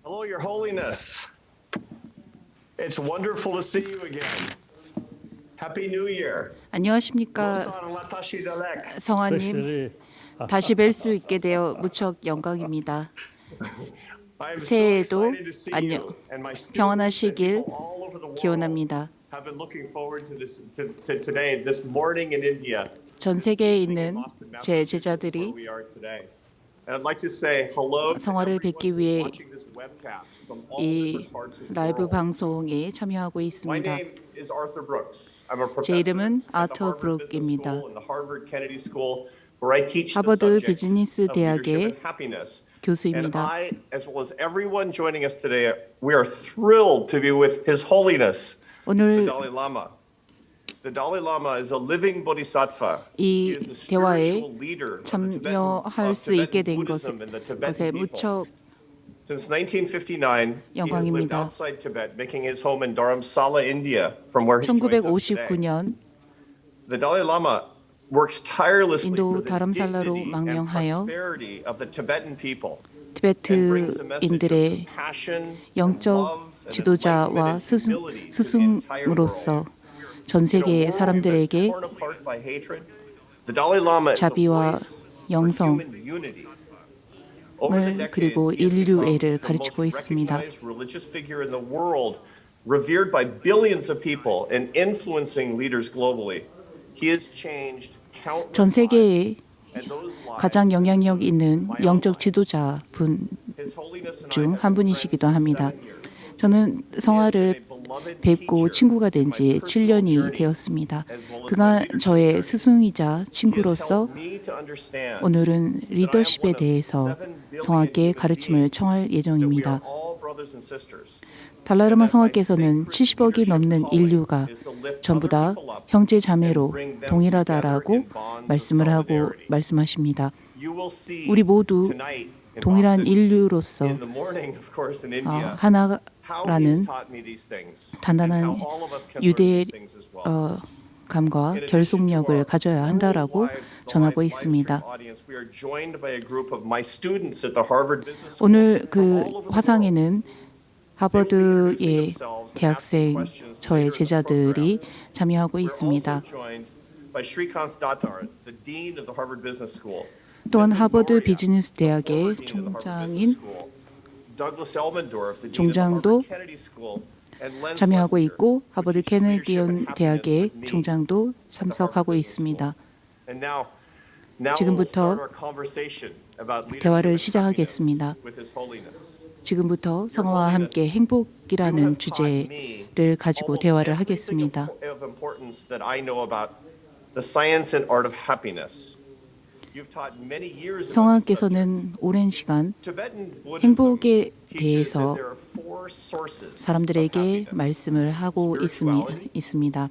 Hello, Your Holiness. It's wonderful to see you again. Happy New Year. 안녕하십니까, 성아님. especially 다시 뵐 수 있게 되어 무척 영광입니다. I am so 새해에도 excited to see 안녕, you and my students and 평안하시길 people all over the world 기원합니다. have been looking forward to this to today, this morning in India. 전 세계에 있는 제 Where 제자들이 we are today. And I'd like to say hello to 성화를 everyone 뵙기 위해 watching this webcast from all 이 different parts of the 라이브 world. 방송에 참여하고 My 있습니다. name is Arthur Brooks. I'm a 제 professor 이름은 at the 아터 Harvard Business 브룩입니다. School and the Harvard Kennedy School, where I teach the 하버드 subject 비즈니스 of leadership 대학의 and happiness. And 교수입니다. I, as well as everyone joining us today, we are thrilled to be with His Holiness, the 오늘 Dalai Lama. The Dalai Lama is a living bodhisattva. He 이 is the 대화에 spiritual leader of 참여할 수 있게 된 Buddhism and the 것에 Tibetan people. 무척 Since 1959, he has lived 영광입니다. outside Tibet, making his home in Dharamsala, India, from where he joins us today. 1959년 The Dalai Lama works tirelessly 인도 for the 다람살라로 dignity and 망명하여 prosperity of the Tibetan people and brings a message of 티베트인들의 compassion, 영적 love, and 지도자와 enlightenment and humility to the entire 스승으로서 world. 전 In a 세계의 world that's 사람들에게 torn apart by hatred, the Dalai Lama is the 자비와 voice for 영성, human unity. Over the decades, 그리고 he has become 인류애를 the most 가르치고 있습니다. recognized religious figure in the world, revered by billions of people and influencing leaders globally. He has changed countless 전 세계에 lives, and those lives, 가장 영향력 있는 영적 지도자 분 His Holiness and I 중 have 한 been 분이시기도 friends 합니다. for 7 years. 저는 성화를 뵙고 친구가 된 지 7년이 되었습니다. 그가 저의 스승이자 친구로서 오늘은 리더십에 대해서 성화께 가르침을 청할 예정입니다. 달라르마 성화께서는 70억이 넘는 인류가 전부 다 형제 자매로 동일하다라고 말씀을 하고 말씀하십니다. 우리 모두 동일한 인류로서 하나라는 단단한 유대감과 결속력을 가져야 한다라고 전하고 있습니다. 오늘 그 화상에는 하버드의 대학생, 저의 제자들이 참여하고 있습니다. 또한 하버드 비즈니스 대학의 총장도 참여하고 있고 하버드 케네디언 대학의 총장도 참석하고 있습니다. 지금부터 대화를 시작하겠습니다. 지금부터 성화와 함께 행복이라는 주제를 가지고 대화를 하겠습니다. 성화께서는 오랜 시간 행복에 대해서 사람들에게 말씀을 하고 있습니다.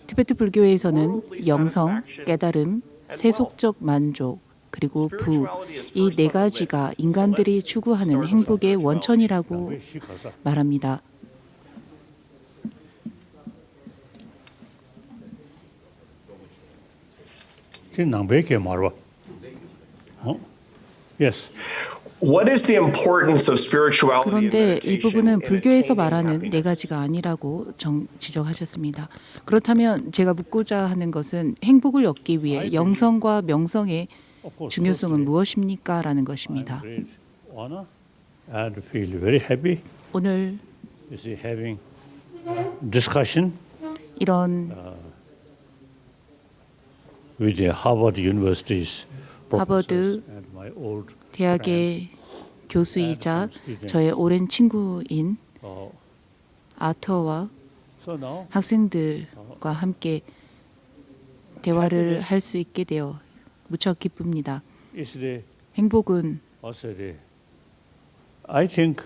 티베트 불교에서는 영성, 깨달음, 세속적 만족, 그리고 부, 이 네 가지가 인간들이 추구하는 행복의 원천이라고 말합니다. Yes. What is the importance of spirituality and 그런데 이 meditation 부분은 in 불교에서 attaining 말하는 네 happiness? 가지가 아니라고 지적하셨습니다. 그렇다면 제가 묻고자 하는 것은 행복을 얻기 위해 영성과 명성의 중요성은 무엇입니까? 라는 것입니다. Great honor and feel very happy. 오늘 You see, having discussion 이런 with the Harvard University's professors 하버드 and my old 대학의 교수이자 저의 오랜 친구인 아터와 so now 학생들과 함께 대화를 할 수 있게 되어 무척 기쁩니다. is the 행복은 also the I think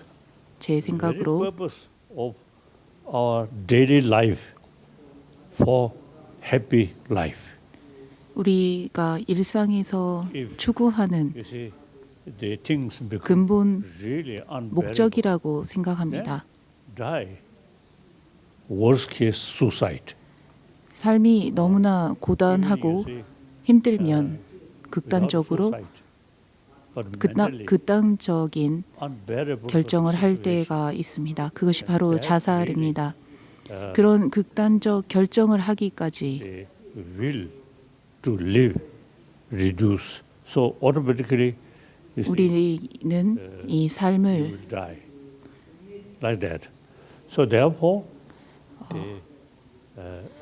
제 very 생각으로 purpose of our daily life for happy life. 우리가 일상에서 추구하는 You see, the things become 근본 really unbearable. 목적이라고 생각합니다. Die. Worst case, suicide. 삶이 너무나 고단하고 You see, 힘들면 without 극단적으로 suicide, but mentally 극단적인 unbearable 결정을 할 situation. 때가 있습니다. 그것이 바로 that 자살입니다. really, 그런 극단적 결정을 하기까지 the will to live reduce. So automatically you see, 우리는 이 you 삶을 will die like that. So therefore,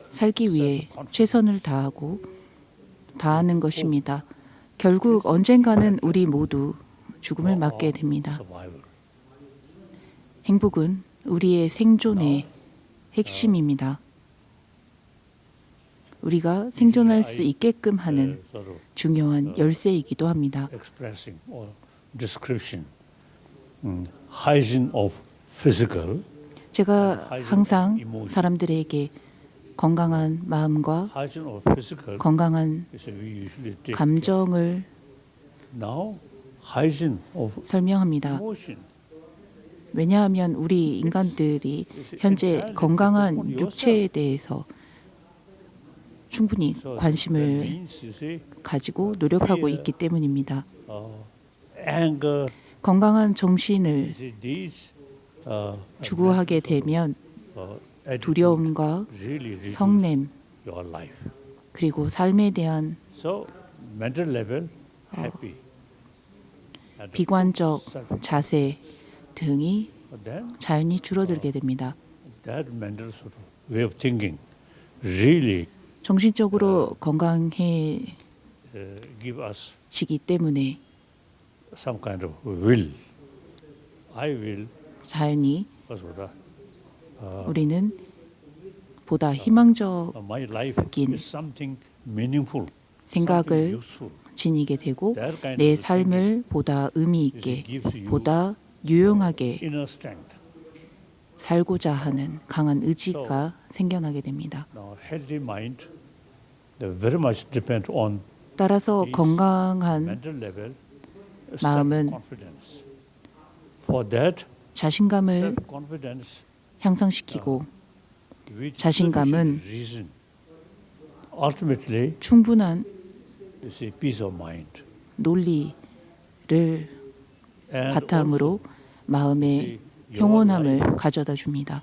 살기 위해 최선을 다하는 것입니다. 결국 언젠가는 우리 모두 죽음을 맞게 됩니다. survival. 행복은 우리의 생존의 핵심입니다. 우리가 생존할 수 있게끔 하는 Sort of 중요한 열쇠이기도 합니다. expressing or description, hygiene of physical, 제가 항상 사람들에게 건강한 마음과 hygiene of physical. 건강한 is we usually take 감정을 now hygiene of 설명합니다. emotion. 왜냐하면 우리 인간들이 현재 건강한 육체에 대해서 충분히 So that 관심을 means you see 가지고 노력하고 있기 때문입니다. anger. 건강한 You 정신을 see these 추구하게 되면 attitude 두려움과 really reduce 성냄 your life. 그리고 삶에 대한 So mental level happy. And 비관적 self- 자세 등이 then 자연히 줄어들게 됩니다. that mental sort of way of thinking really 정신적으로 건강해지기 give us 때문에 some kind of will. I will. 자연히 Because what 우리는 보다 희망적 my life 긴 is something meaningful, something 생각을 useful. 지니게 되고 That kind 내 of 삶을 보다 의미 thinking 있게 gives you 보다 유용하게 inner strength. 살고자 하는 강한 의지가 생겨나게 됩니다. Now, healthy mind, they very much depend on 따라서 건강한 mental level, 마음은 self-confidence. For that, 자신감을 self-confidence 향상시키고 with 자신감은 sufficient reason, ultimately, 충분한 you see, peace of mind. 논리를 And 바탕으로 마음의 also, your 평온함을 life, 가져다 줍니다.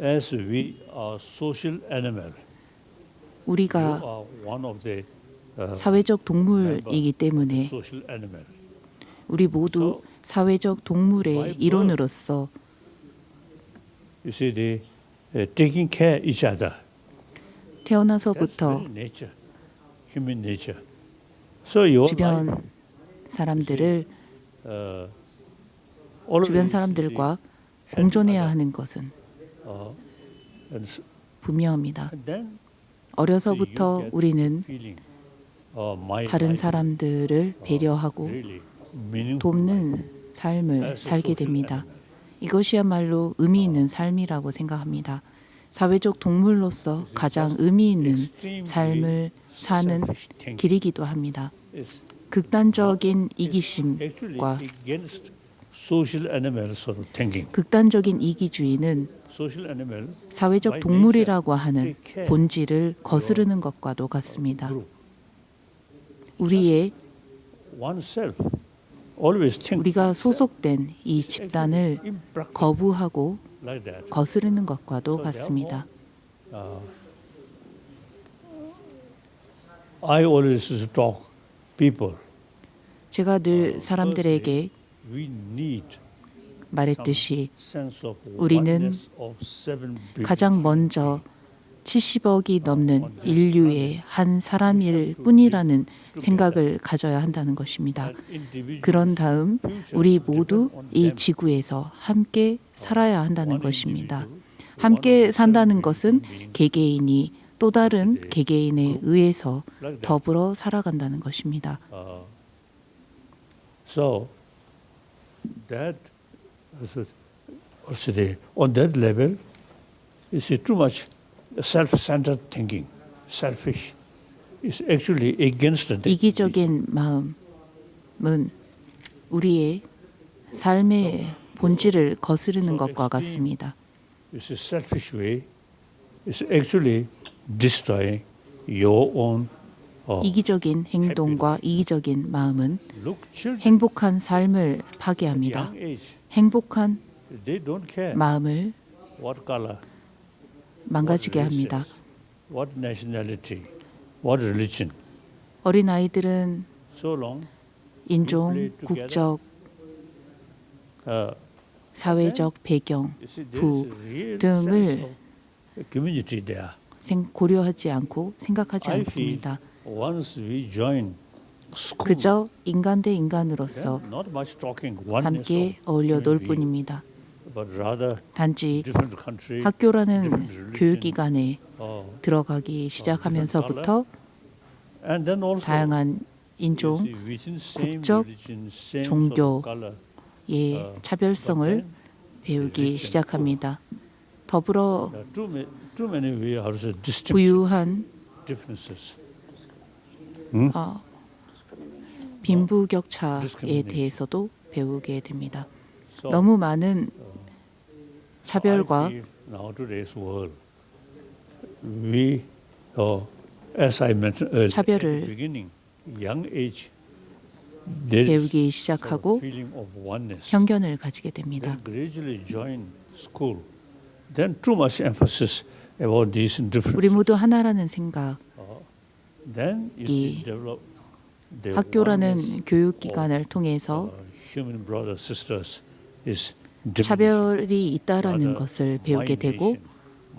as we are social animal, you 우리가 are one of the 사회적 동물이기 때문에 social animal. 우리 모두 사회적 동물의 일원으로서 You see, the taking care each other. That's 태어나서부터 very nature, human nature. So your 주변 life, 사람들을 always 주변 사람들과 공존해야 하는 것은 and s- 분명합니다. and then 어려서부터 you get 우리는 feeling, my 다른 life 사람들을 배려하고 really meaningful life. 돕는 삶을 살게 됩니다. 이것이야말로 의미 있는 삶이라고 생각합니다. 사회적 동물로서 가장 의미 있는 삶을 사는 길이기도 합니다. It's 극단적인 actually 이기심과 against social animal sort of thinking. 극단적인 이기주의는 Social animal 사회적 동물이라고 하는 본질을 거스르는 것과도 같습니다. group. 우리의 oneself always think 우리가 소속된 이 집단을 impractical 거부하고 like that. 거스르는 것과도 같습니다. I always talk people. 제가 늘 사람들에게 We need 말했듯이 sense of 우리는 oneness of 7 billion. 가장 먼저 70억이 넘는 인류의 한 사람일 뿐이라는 생각을 가져야 한다는 것입니다. 그런 다음 우리 모두 이 지구에서 함께 살아야 한다는 것입니다. 함께 산다는 것은 개개인이 또 다른 개개인에 의해서 더불어 살아간다는 것입니다. So that also on that level is too much self-centered thinking, selfish. Is actually against the 이기적인 마음은 우리의 삶의 본질을 거스르는 것과 같습니다. It's a selfish way. It's actually destroying your own 이기적인 행동과 이기적인 마음은 Look, children, 행복한 삶을 at 파괴합니다. young age, 행복한 they don't care 마음을 what color, 망가지게 what 합니다. race, what nationality, what religion. 어린 아이들은 So long, 인종, 국적, 사회적 배경, you see, there 부 is a real 등을 sense of community there. 고려하지 않고 생각하지 I feel 않습니다. once we join school, 그저 인간 대 인간으로서 then not much talking oneness 함께 of 어울려 놀 human being, 뿐입니다. but rather 단지 different country, 학교라는 different religion, 교육기관에 different 들어가기 시작하면서부터 and then also 다양한 인종, you see, within same 국적, religion, same 종교, sort of color, 의 차별성을 but then 배우기 시작합니다. 더불어 too many we also distinct 부유한 differences. 빈부격차에 대해서도 배우게 됩니다. So 너무 많은 차별과 I feel now today's world, we, as I mentioned earlier, at 차별을 the beginning, young age, there is 배우기 sort 시작하고 of feeling of oneness. 편견을 가지게 됩니다. Then gradually join school. Then too much emphasis about these differences. 우리 모두 하나라는 생각, Then you see develop the 학교라는 oneness 교육기관을 통해서 of human brothers sisters is diminishing. 차별이 있다라는 Rather, 것을 my 배우게 되고 nation,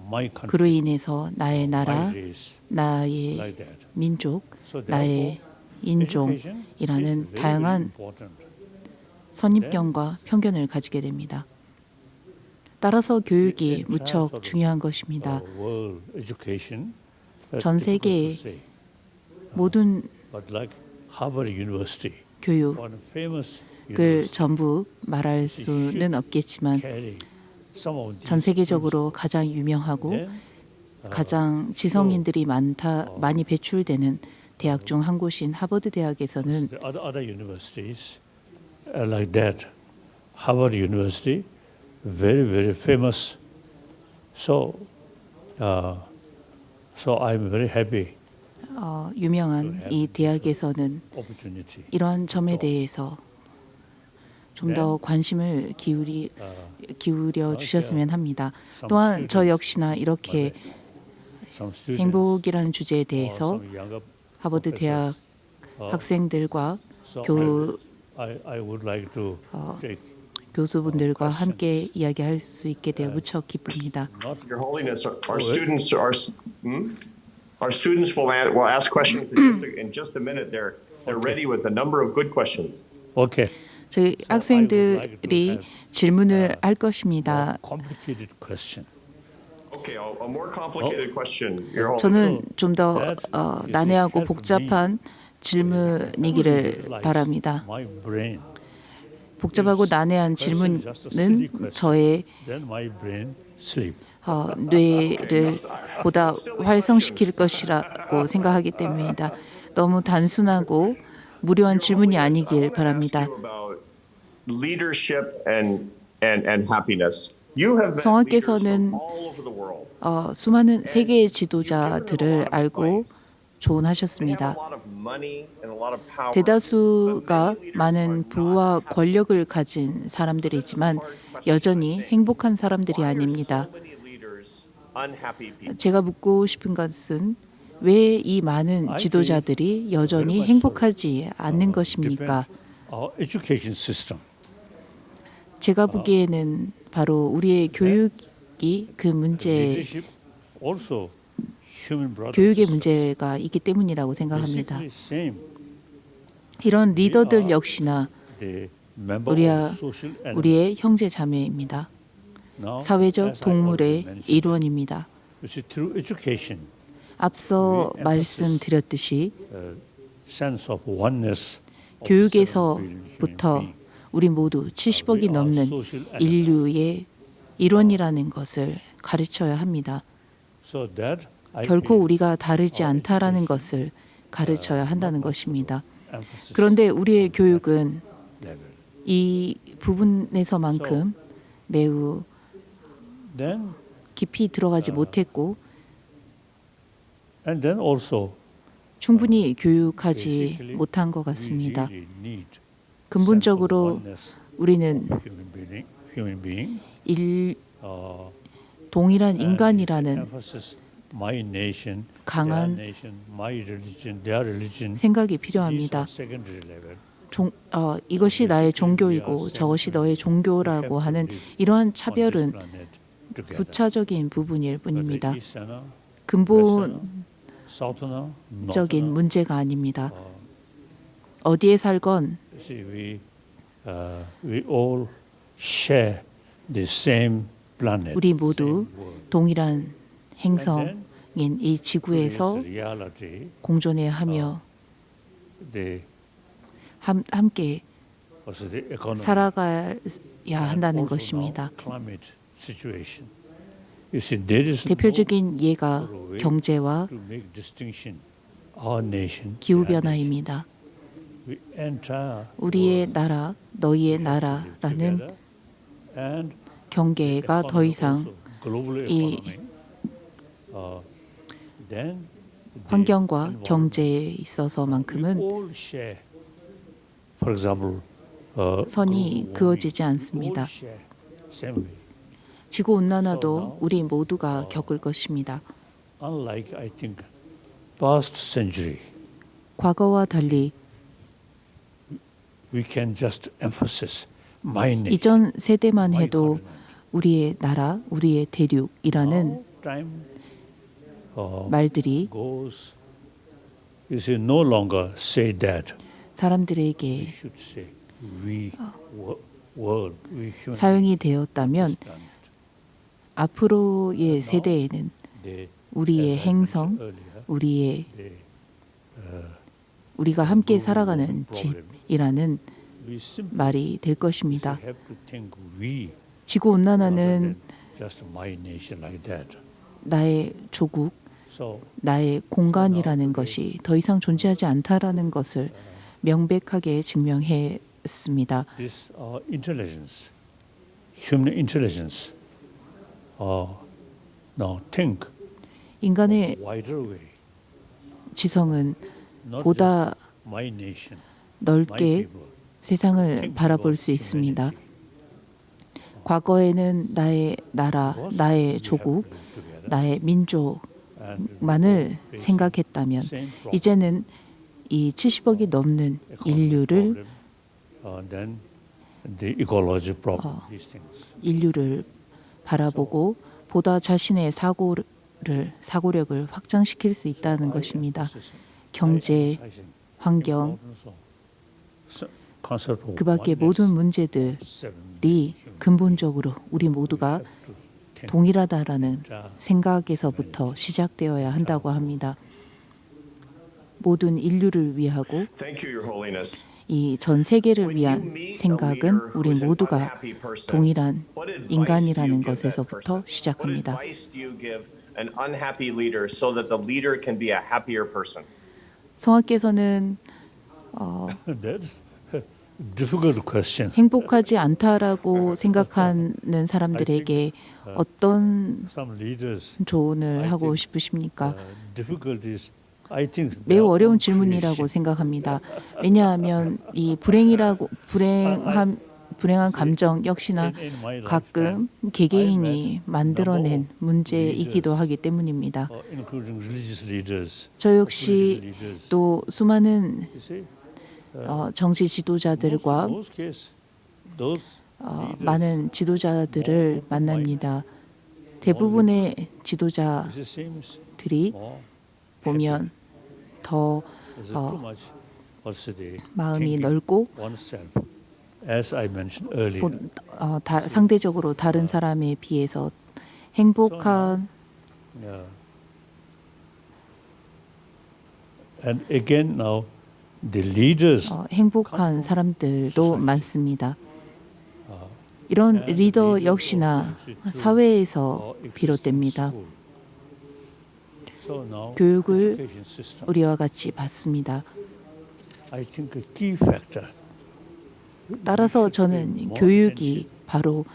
my country, 그로 인해서 나의 나라, my race, 나의 like that. 민족, So 나의 therefore, education is 인종이라는 very, very 다양한 important. 선입견과 편견을 가지게 됩니다. 따라서 교육이 무척 중요한 것입니다. World education, 전 difficult to 세계의 say. 모든 But like Harvard University, 교육을 one famous university, 전부 말할 수는 없겠지만 carry some of these 전 세계적으로 가장 유명하고 then 가장 지성인들이 많이 배출되는 대학 중 한 곳인 하버드 대학에서는 the other universities like that. Harvard University, very famous. So I'm very happy 유명한 이 대학에서는 opportunity. 이러한 점에 대해서 좀 더 관심을 기울여 주셨으면 합니다. 또한 저 역시나 이렇게 Some students 행복이라는 주제에 or 대해서 some younger 하버드 대학 학생들과 so 교 I would like to take 교수분들과 함께 이야기할 수 있게 되어 무척 기쁩니다. not Your Holiness, our students will ask questions in just a minute. They're ready with a number of good questions. okay. 저희 학생들이 질문을 할 것입니다. Complicated question. Okay, a more complicated question, Your Holiness. 저는 좀 더 난해하고 복잡한 질문이기를 바랍니다. My brain, 복잡하고 난해한 질문은 저의 then my brain sleep. 뇌를 보다 활성시킬 것이라고 생각하기 때문입니다. 너무 단순하고 무료한 질문이 아니길 바랍니다. About leadership and happiness. You have met leaders 성화께서는 from all over the world. 수많은 세계의 지도자들을 알고 조언하셨습니다. They have a lot of money and a lot of power. 대다수가 많은 부와 권력을 가진 사람들이지만 여전히 행복한 사람들이 아닙니다. So many leaders unhappy people. 제가 묻고 싶은 것은 왜 이 많은 지도자들이 여전히 행복하지 않는 것입니까? Our education system. 제가 보기에는 바로 우리의 교육이 그 문제, Leadership also human brothers. 교육의 문제가 있기 때문이라고 생각합니다. Basically same. 이런 리더들 역시나 The member of social animal. 우리의 형제 자매입니다. Now, 사회적 as I already 동물의 mentioned, 일원입니다. you see, through education, 앞서 말씀드렸듯이 sense of oneness. of 교육에서부터 human being. 우리 모두 70억이 넘는 인류의 일원이라는 것을 가르쳐야 합니다. So that I 결코 feel 우리가 다르지 않다라는 것을 가르쳐야 한다는 것입니다. emphasis 그런데 우리의 교육은 level. 이 부분에서만큼 매우 Then 깊이 들어가지 못했고 and then also 충분히 교육하지 못한 것 같습니다. We really need 근본적으로 oneness 우리는 of human being. 동일한 And 인간이라는 emphasis, my nation, 강한 their nation, my religion, their religion. 생각이 These 필요합니다. are secondary level. 이것이 나의 종교이고 저것이 너의 종교라고 하는 이러한 차별은 부차적인 부분일 뿐입니다. 근본적인 문제가 아닙니다. 어디에 살건 we all share the same planet. 우리 모두 same world. 동일한 And 행성인 이 지구에서 today's reality, 공존해야 하며 the 함께 also the economy, 살아가야 한다는 also 것입니다. now climate situation. You see, there is 대표적인 예가 경제와 to make distinction. Our nation, 기후 their nation. 변화입니다. We entire 우리의 나라, 너희의 나라라는 together, and 경계가 더 economy 이상 also, global 이 economy, then the 환경과 environment. 경제에 We 있어서만큼은 all share. For example, 선이 global 그어지지 warming. 않습니다. We all share same way. 지구 온난화도 우리 모두가 겪을 것입니다. Unlike, I think, past century, 과거와 달리 we can just emphasize my nation. 이전 세대만 my 해도 continent. 우리의 나라, 우리의 대륙이라는 Now time 말들이 goes. You see, no longer say that. We 사람들에게 should say we world, we human. 사용이 되었다면 beings. 앞으로의 세대에는 The, 우리의 as I 행성, mentioned earlier, 우리의 the 우리가 함께 global 살아가는 warming problem. 집이라는 We simply 말이 될 것입니다. have to think we 지구 rather 온난화는 than just my nation like that. 나의 조국, So 나의 공간이라는 것이 더 이상 존재하지 않다라는 것을 명백하게 증명했습니다. this intelligence, human intelligence, now think 인간의 wider way, 지성은 not 보다 just my nation, my 넓게 people. 세상을 Think 바라볼 about 수 있습니다. humanity. 과거에는 나의 나라, Because 나의 we have 조국, to live together 나의 and 민족만을 we face 생각했다면 same problem. 이제는 이 70억이 넘는 인류를 then the ecology problem, these things. 인류를 바라보고 보다 자신의 사고력을 확장시킬 수 있다는 것입니다. 경제, 환경, 그 밖의 모든 문제들이 근본적으로 우리 모두가 동일하다라는 생각에서부터 시작되어야 한다고 합니다. 모든 인류를 위하고 Thank you, Your Holiness. 이 전 세계를 위한 생각은 우리 모두가 동일한 인간이라는 것에서부터 What 시작합니다. advice do you give an unhappy leader so that the leader can be a happier person? 성하께서는 That's a difficult question. 행복하지 않다라고 생각하는 사람들에게 어떤 Some leaders 조언을 하고 싶으십니까? difficulties. I think 매우 their 어려운 own 질문이라고 creation. 생각합니다. 왜냐하면 이 불행한 감정 역시나 In my 가끔 lifetime, 개개인이 만들어낸 문제이기도 하기 때문입니다. including religious leaders, 저 역시 political leaders. 또 수많은 You see, 정치 지도자들과 those case, those 많은 지도자들을 만납니다. 대부분의 지도자들이 it seems more 보면 더 there's too much also the 마음이 thinking 넓고 oneself, as I mentioned earlier. 상대적으로 다른 사람에 비해서 행복한 Yeah. And again now, the leaders 행복한 사람들도 많습니다. 이런 리더 역시나 사회에서 비롯됩니다. So now, 교육을 education system, 우리와 같이 받습니다. I think a key factor. 따라서 저는 교육이 바로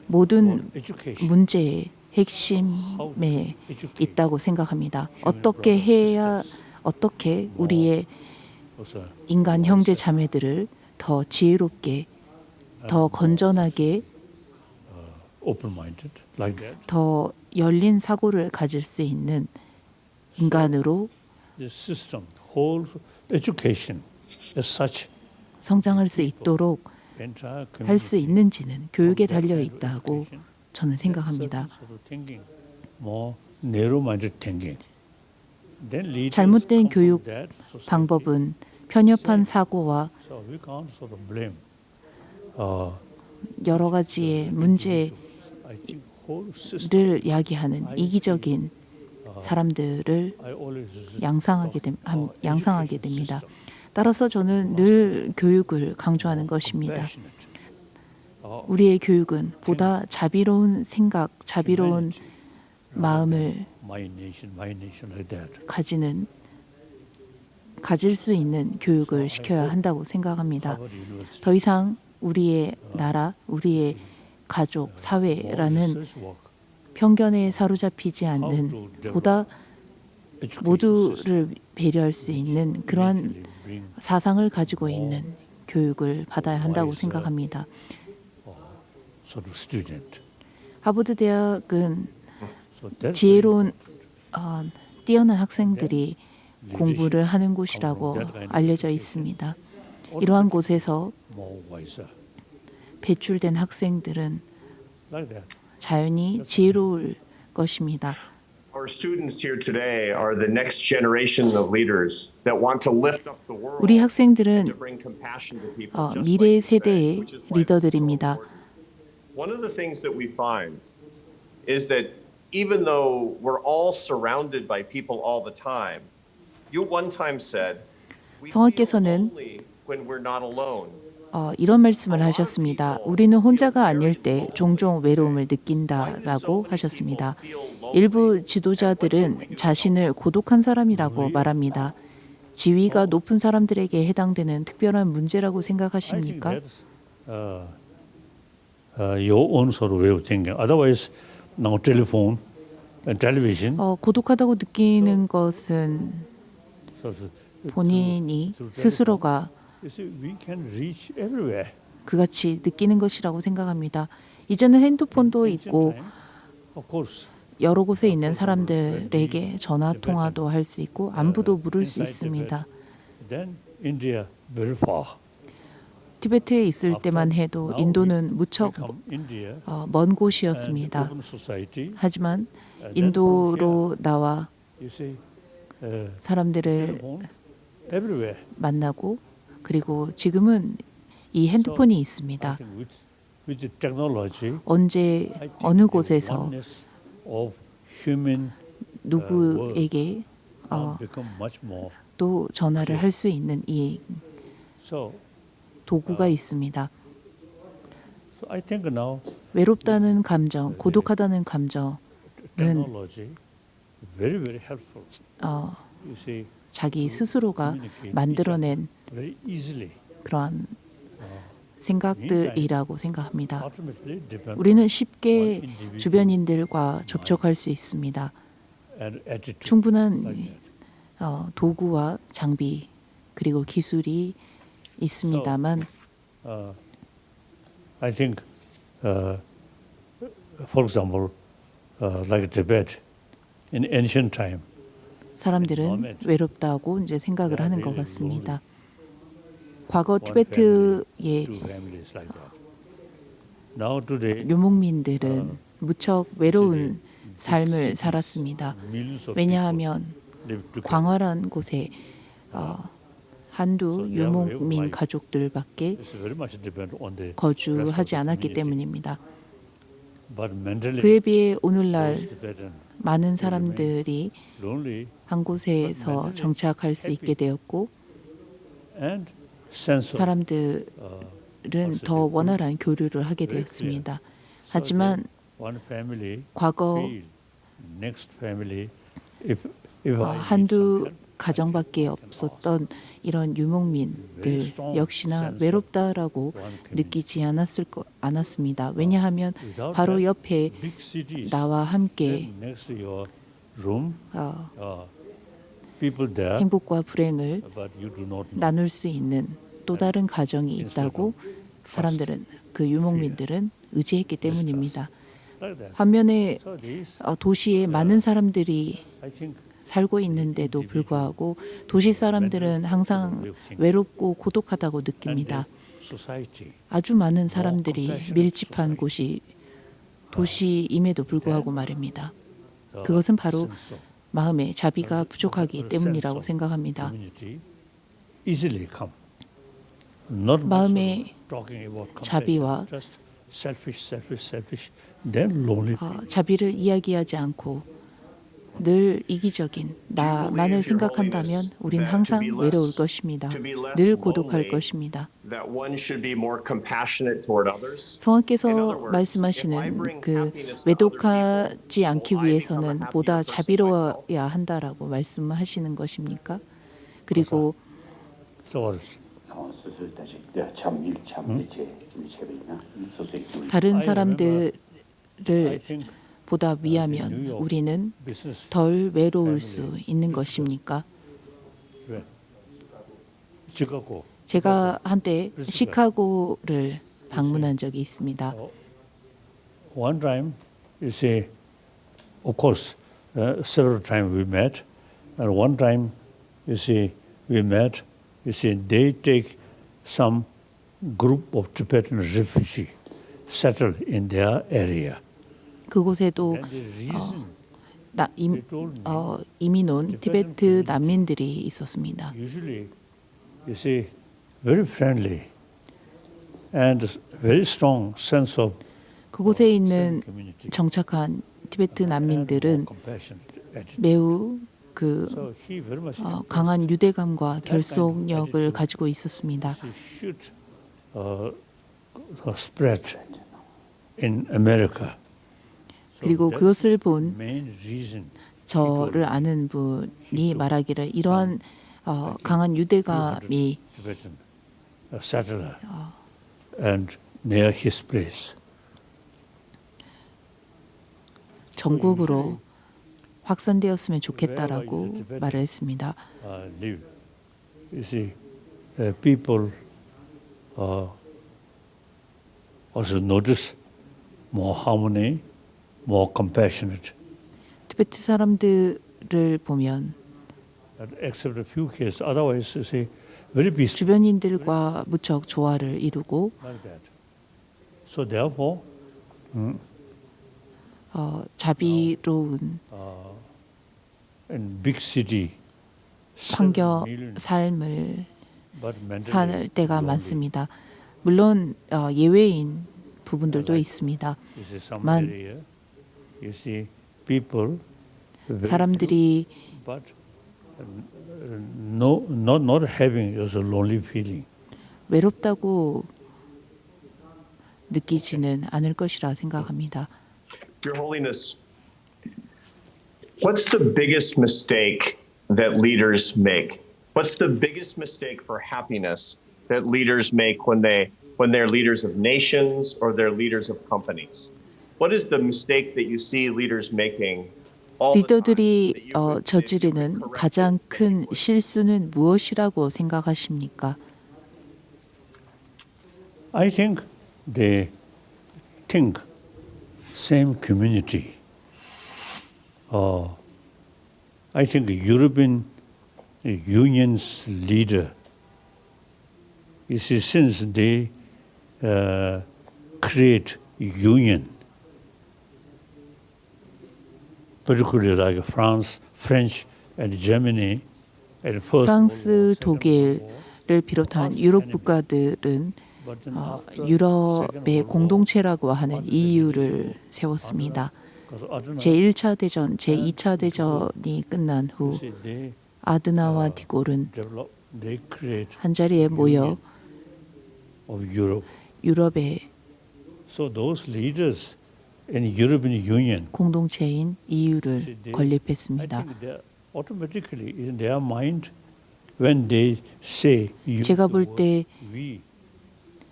모든 Education. 문제의 핵심에 있다고 생각합니다. 어떻게 해야 어떻게 우리의 also 인간 형제 자매들을 더 지혜롭게, 더 건전하게, open-minded like that. 더 열린 사고를 가질 수 있는 인간으로 This system, whole education as such, 성장할 수 있도록 entire 할 수 community 있는지는 교육에 of that 달려 kind of 있다고 education, 저는 생각합니다. certain sort of thinking, more narrow-minded thinking. Then leaders 잘못된 come from 교육 that society. 방법은 편협한 사고와 So we can't sort of blame. 여러 가지의 문제를 I think whole system. 야기하는 이기적인 사람들을 I always 양상하게 education 됩니다. system. 따라서 저는 늘 교육을 강조하는 것입니다. Compassionate. 우리의 교육은 보다 자비로운 생각, 자비로운 마음을 My nation like that. 가질 수 있는 교육을 시켜야 한다고 생각합니다. Harvard University. 더 이상 우리의 나라, 우리의 가족, 사회라는 Research work, 편견에 사로잡히지 않는 보다 education 모두를 배려할 수 있는 그러한 system bring 사상을 가지고 있는 교육을 받아야 한다고 생각합니다. sort of student. 하버드 대학은 So that's 지혜로운 뛰어난 학생들이 공부를 하는 곳이라고 알려져 있습니다. 이러한 곳에서 more wiser 배출된 학생들은 like that. 자연히 지혜로울 것입니다. Our students here today are the next generation of leaders that want to lift up the world 우리 and 학생들은 to bring compassion to people. just 미래 like you say, 세대의 which is why it's so 리더들입니다. important. One of the things that we find is that even though we're all surrounded by people all the time, you one time said, we feel 성화께서는 lonely when we're not alone. 이런 말씀을 하셨습니다. 우리는 혼자가 아닐 때 종종 외로움을 느낀다라고 하셨습니다. 일부 지도자들은 자신을 고독한 사람이라고 말합니다. 지위가 높은 사람들에게 해당되는 특별한 문제라고 I think 생각하십니까? that's your own sort of way of thinking. Otherwise, now telephone and television. 고독하다고 느끼는 것은 Sort of, 본인이 스스로가 you see, we can reach everywhere. 그같이 느끼는 것이라고 생각합니다. 이제는 핸드폰도 있고 Of course. 여러 곳에 있는 사람들에게 전화 통화도 할 수 있고 안부도 물을 수 있습니다. Then India very far. 티베트에 있을 때만 해도 인도는 무척 Become India 먼 and 곳이었습니다. open society. 하지만 인도로 나와 You see, 사람들을 telephone everywhere. 만나고 그리고 지금은 이 핸드폰이 I 있습니다. think with the technology, 언제 I think 어느 the 곳에서 oneness of human 누구에게 now become much more. 또 전화를 할 수 있는 이 So 도구가 있습니다. I think now 외롭다는 감정, 고독하다는 감정은 technology very helpful. You see, 자기 스스로가 communicate 만들어낸 very easily. 그러한 생각들이라고 생각합니다. Ultimately depend 우리는 쉽게 on individual 주변인들과 접촉할 수 있습니다. and attitude. 충분한 like 도구와 장비 그리고 기술이 있습니다만 I think, for example, like Tibet in ancient time, 사람들은 외롭다고 이제 생각을 하는 것 같습니다. 과거 one 티베트의 family, two families like that. Now today, 유목민들은 무척 외로운 삶을 살았습니다. millions of 왜냐하면 people live together. 광활한 곳에 한두 유목민 가족들밖에 It's very much depend on the 거주하지 않았기 때문입니다. but mentally, 그에 비해 오늘날 those Tibetan 많은 사람들이 lonely 한 곳에서 정착할 수 있게 되었고 and sense of 사람들은 더 원활한 교류를 하게 되었습니다. 하지만 one family 과거 feel next family if I need 한두 some help, 가정밖에 없었던 이런 유목민들 역시나 외롭다라고 느끼지 않았습니다. 왜냐하면 without 바로 that, 옆에 big cities 나와 함께 then next to your room people there, 행복과 불행을 but you do not know. 나눌 수 있는 또 다른 가정이 있다고 사람들은 그 유목민들은 의지했기 때문입니다. Like that. 반면에 So this, 도시에 많은 사람들이 I think, 살고 있는데도 불구하고 도시 사람들은 항상 외롭고 고독하다고 느낍니다. society, 아주 많은 사람들이 밀집한 곳이 도시임에도 불구하고 말입니다. 그것은 바로 sense of 마음의 자비가 부족하기 때문이라고 생각합니다. community easily come. Not much 마음의 of talking about 자비와 compassion, just selfish, then lonely. 자비를 이야기하지 않고 늘 이기적인 나만을 생각한다면 우린 항상 외로울 것입니다. 늘 고독할 것입니다. That one should be more compassionate toward others. 성화께서 말씀하시는 그 외독하지 않기 위해서는 보다 자비로워야 한다라고 말씀하시는 것입니까? 그리고 So 다른 I 사람들을 think 보다 위하면 우리는 business 덜 외로울 수 있는 것입니까? when Chicago, 제가 한때 시카고를 방문한 적이 있습니다. one time you say, of course, several times we met, and one time you see we met. You see they take some group of Tibetan refugees settled in their area. 그곳에도 And the reason they 이민 온 티베트 난민들이 있었습니다. usually you see very friendly and very strong sense of 그곳에 있는 community. 정착한 티베트 난민들은 compassionate attitude. 매우 그 So he very much 강한 유대감과 결속력을 가지고 있었습니다. should spread in America. 그리고 그것을 본 Main reason 저를 아는 분이 말하기를 이러한 강한 유대감이 Tibetan settler and near his place. 전국으로 확산되었으면 좋겠다라고 말을 했습니다. Live. You see, people also notice more harmony, more compassionate. 티베트 사람들을 보면 Except a few cases, otherwise you see very peaceful 주변인들과 무척 조화를 이루고 like that. So therefore, 자비로운 in big city, 환경 7 million, 삶을 but mentally 살 때가 lonely. 많습니다. 물론 예외인 부분들도 있습니다. You see some 만- area, you see people, very 사람들이 few, but not having also lonely feeling. 외롭다고 느끼지는 않을 것이라 생각합니다. Your Holiness, what's the biggest mistake that leaders make? What's the biggest mistake for happiness that leaders make when they're leaders of nations or they're leaders of companies? What is the mistake that you see leaders making all the time 리더들이 that you would 저지르는 correct 가장 it? 큰 실수는 무엇이라고 생각하십니까? I think they think same community. I think European Union's leader, you see, since they create union, particularly like France, French, and Germany, and first 프랑스, 독일을 비롯한 유럽 국가들은 but then after 유럽의 공동체라고 하는 EU를 세웠습니다. 제1차 대전, 제2차 대전이 끝난 후 they 아드나와 디골은 develop, they create 한자리에 모여 of Europe. 유럽의 So those leaders in European Union, 공동체인 EU를 I 건립했습니다. think they automatically in their mind when they say use 제가 the 볼 word 때 we,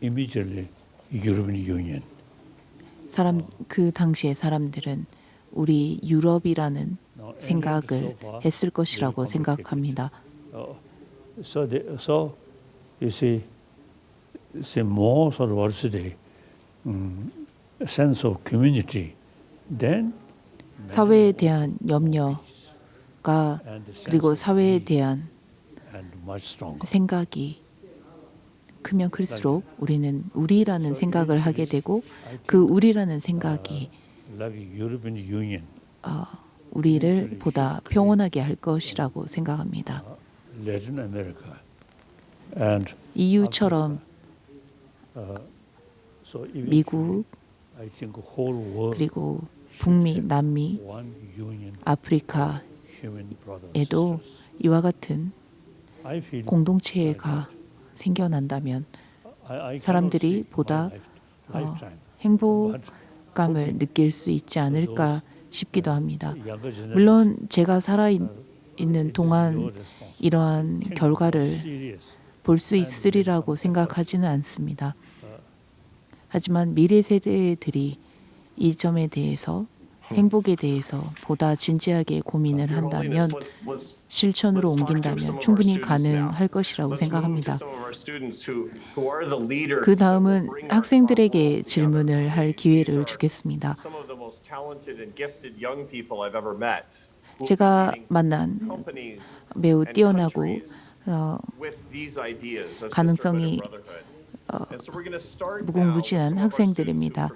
immediately European Union. 그 당시의 사람들은 우리 유럽이라는 생각을 했을 것이라고 생각합니다. So you see more sort of what is the sense of community then 사회에 대한 염려가 그리고 사회에 대한 and much stronger. 생각이 크면 클수록 우리는 우리라는 생각을 하게 되고 그 우리라는 생각이 Like European Union, 우리를 보다 평온하게 할 것이라고 생각합니다. Latin America, and EU처럼 so 미국 I think whole world 그리고 북미, 남미, one union 아프리카에도 human brothers and sisters. 이와 같은 I feel 공동체가 생겨난다면 I 사람들이 cannot see 보다 my lifetime, 행복감을 느낄 수 있지 않을까 싶기도 합니다. younger generation, 물론 제가 살아있는 동안 your response. 이러한 결과를 Serious. 볼 수 있으리라고 생각하지는 않습니다. 하지만 미래 세대들이 이 점에 대해서 행복에 대해서 보다 진지하게 고민을 한다면 실천으로 옮긴다면 충분히 가능할 것이라고 생각합니다. 그 다음은 학생들에게 질문을 할 기회를 주겠습니다. 제가 만난 매우 뛰어나고 가능성이 무궁무진한 학생들입니다.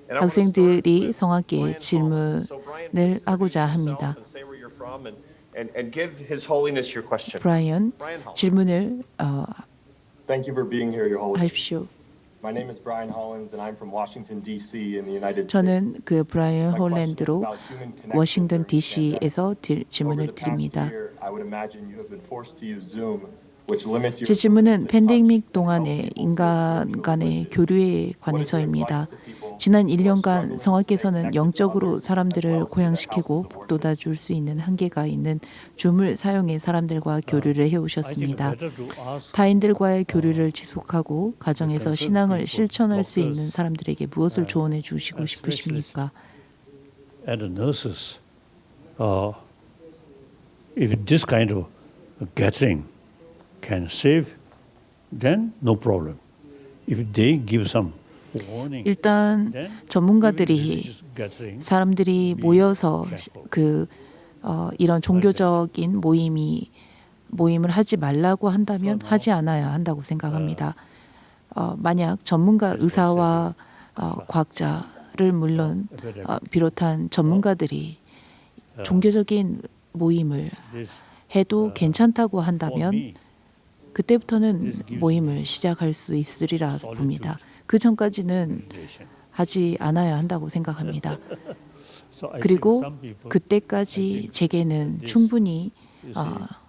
학생들이 성악계에 질문을 하고자 합니다. 브라이언, 질문을 Thank you for being here, Your Holiness. 하십시오. My name is Brian Hollins, and I'm from Washington D.C. in the United States. 저는 그 브라이언 My question is 홀랜드로 about human connection 워싱턴 during the DC에서 pandemic. 질문을 Over the past 드립니다. year, I would imagine you have been forced to use Zoom, which limits your 제 질문은 ability to touch 팬데믹 and 동안의 help people 인간 feel 간의 connected. 교류에 What is your 관해서입니다. advice to people 지난 who are 1년간 struggling to stay 성악께서는 connected to 영적으로 others, as well 사람들을 as to their 고양시키고 houses of worship? 북돋아 줄 수 있는 한계가 있는 줌을 사용해 사람들과 교류를 I think 해오셨습니다. better to ask 타인들과의 교류를 지속하고 가정에서 신앙을 실천할 수 있는 사람들에게 무엇을 조언해 주시고 싶으십니까? and the nurses, if this kind of gathering can save, then no problem. If they give some warning, 일단 then 전문가들이 this gathering 사람들이 모여서 이런 종교적인 모임을 하지 말라고 한다면 하지 않아야 한다고 생각합니다. 만약 전문가 의사와 과학자를 물론 비롯한 전문가들이 종교적인 모임을 this 해도 괜찮다고 for 한다면 me, 그때부터는 모임을 시작할 수 있으리라 봅니다. 그 전까지는 meditation. 하지 않아야 한다고 생각합니다. So I think 그리고 some people 그때까지 제게는 충분히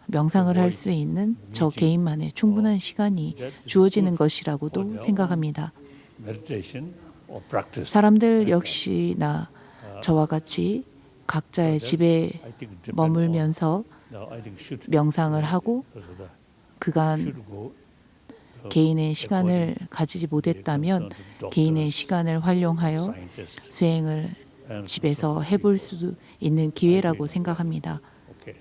명상을 할 수 있는 저 개인만의 충분한 시간이 주어지는 것이라고도 생각합니다. meditation or practice. 사람들 역시나 저와 같이 각자의 집에 I think depend 머물면서 on, no, I think should 명상을 하고 because of the 그간 should go 개인의 시간을 가지지 못했다면 개인의 시간을 활용하여 scientists 수행을 and 집에서 해볼 수 있는 기회라고 생각합니다. okay.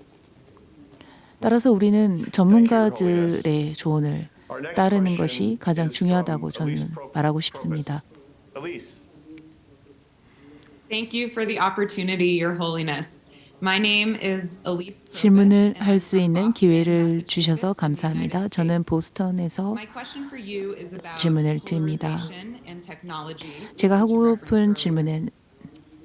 따라서 우리는 전문가들의 조언을 따르는 것이 가장 중요하다고 저는 말하고 싶습니다. Elise. Thank you for the opportunity, Your Holiness. My name is Elise. 질문을 할 수 있는 기회를 주셔서 감사합니다. 저는 보스턴에서 My question for you is about 질문을 드립니다. polarization and technology. 제가 which you 하고픈 referenced 질문은 earlier.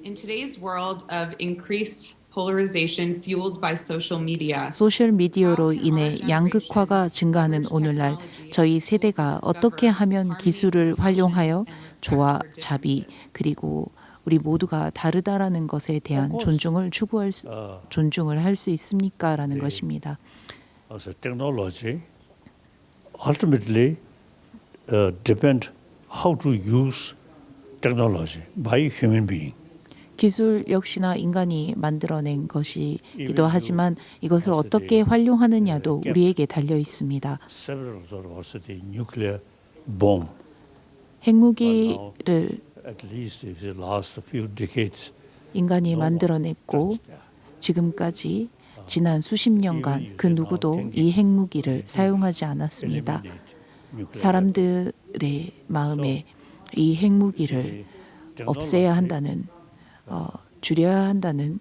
In today's world of increased polarization fueled by social media, 소셜 미디어로 인해 양극화가 증가하는 오늘날 저희 세대가 어떻게 하면 기술을 활용하여 조화, 자비, 그리고 우리 모두가 다르다라는 것에 대한 존중을 존중을 할 수 있습니까라는 것입니다. Also, technology ultimately depend how to use technology by human being. 기술 역시나 인간이 만들어낸 것이기도 하지만 이것을 어떻게 활용하느냐도 우리에게 달려 있습니다. Several sort of also the nuclear bomb. 핵무기를 At least if the last few decades, 인간이 만들어냈고 지금까지 지난 수십 년간 그 누구도 이 핵무기를 사용하지 않았습니다. 사람들의 마음에 이 핵무기를 없애야 한다는 줄여야 한다는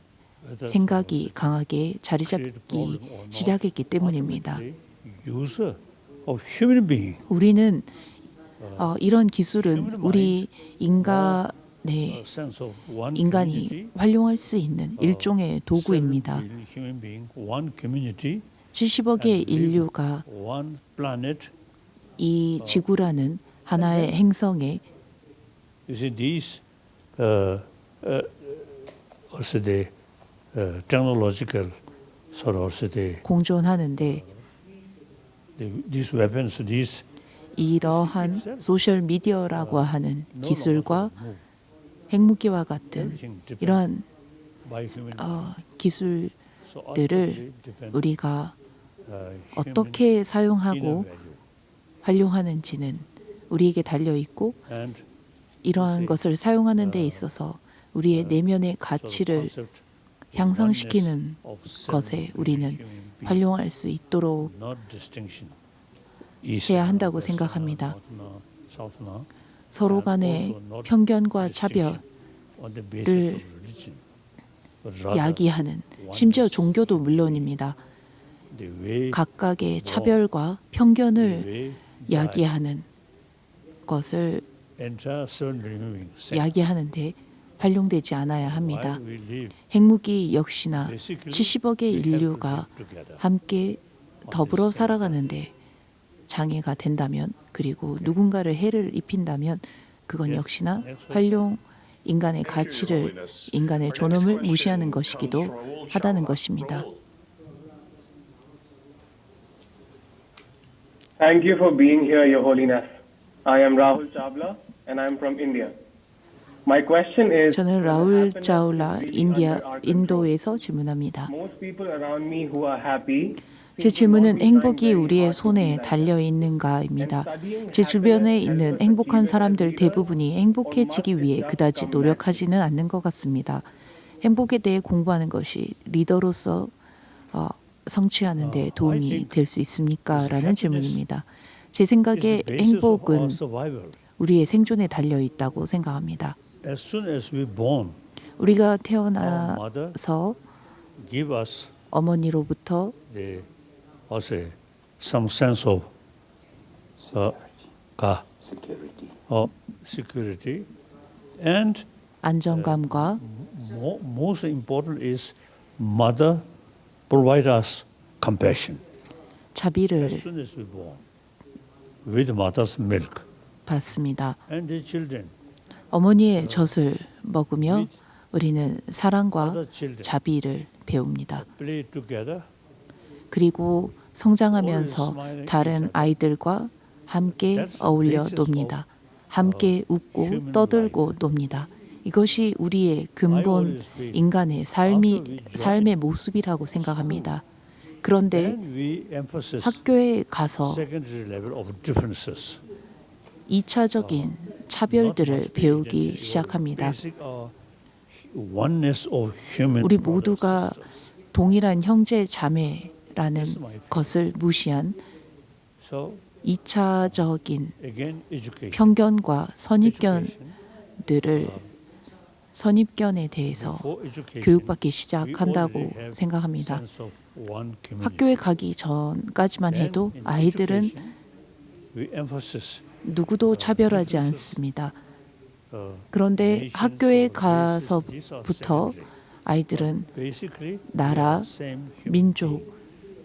생각이 강하게 자리 잡기 시작했기 때문입니다. 우리는 이런 기술은 우리 인간이 활용할 수 있는 일종의 도구입니다. 70억의 인류가 이 지구라는 하나의 행성에 technological sort of 공존하는데 these weapons, these 이러한 소셜 미디어라고 하는 기술과 핵무기와 같은 이러한 기술들을 우리가 어떻게 사용하고 활용하는지는 우리에게 달려 있고 이러한 것을 사용하는 데 있어서 우리의 내면의 가치를 향상시키는 것에 우리는 활용할 수 있도록 해야 한다고 생각합니다. 서로 간의 편견과 차별을 야기하는, 심지어 종교도 물론입니다. 각각의 차별과 편견을 야기하는 것을 야기하는데 활용되지 않아야 합니다. 핵무기 역시나 70억의 인류가 함께 더불어 살아가는데 장애가 된다면, 그리고 누군가를 해를 입힌다면 그건 역시나 인간의 가치를, 인간의 존엄을 무시하는 것이기도 하다는 것입니다. Thank you for being here, Your Holiness. I am Rahul Chavla and I am from India. My question is, 저는 라울 짜울라 인도에서 질문합니다. most people around me who are happy, 제 질문은 행복이 우리의 손에 달려 있는가입니다. 제 주변에 있는 행복한 사람들 대부분이 행복해지기 위해 그다지 노력하지는 않는 것 같습니다. 행복에 대해 공부하는 것이 리더로서 성취하는 데 도움이 될 수 있습니까? 라는 질문입니다. 제 생각에 행복은 우리의 생존에 달려 있다고 생각합니다. as soon as we born, 우리가 태어나서 give us 어머니로부터 some sense of security, and 안정감과 most important is mother provide us compassion. 자비를 As soon as we born, with mother's milk, 받습니다. and the children, 어머니의 젖을 먹으며 우리는 사랑과 자비를 배웁니다. play together. 그리고 성장하면서 다른 아이들과 함께 어울려 놉니다. 함께 웃고 떠들고 놉니다. 이것이 우리의 근본 인간의 삶의 모습이라고 생각합니다. 그런데 Then we emphasize 학교에 가서 secondary level of differences. 2차적인 차별들을 배우기 시작합니다. Basic oneness of human 우리 brothers 모두가 and sisters. 동일한 형제 자매라는 것을 무시한 So 2차적인 again, education. 편견과 Education, 선입견에 대해서 before education, 교육받기 we 시작한다고 already have 생각합니다. sense of one community. 학교에 가기 전까지만 Then 해도 in 아이들은 education, we emphasize 누구도 차별하지 않습니다. 그런데 학교에 가서부터 아이들은 basically 나라, same human 민족,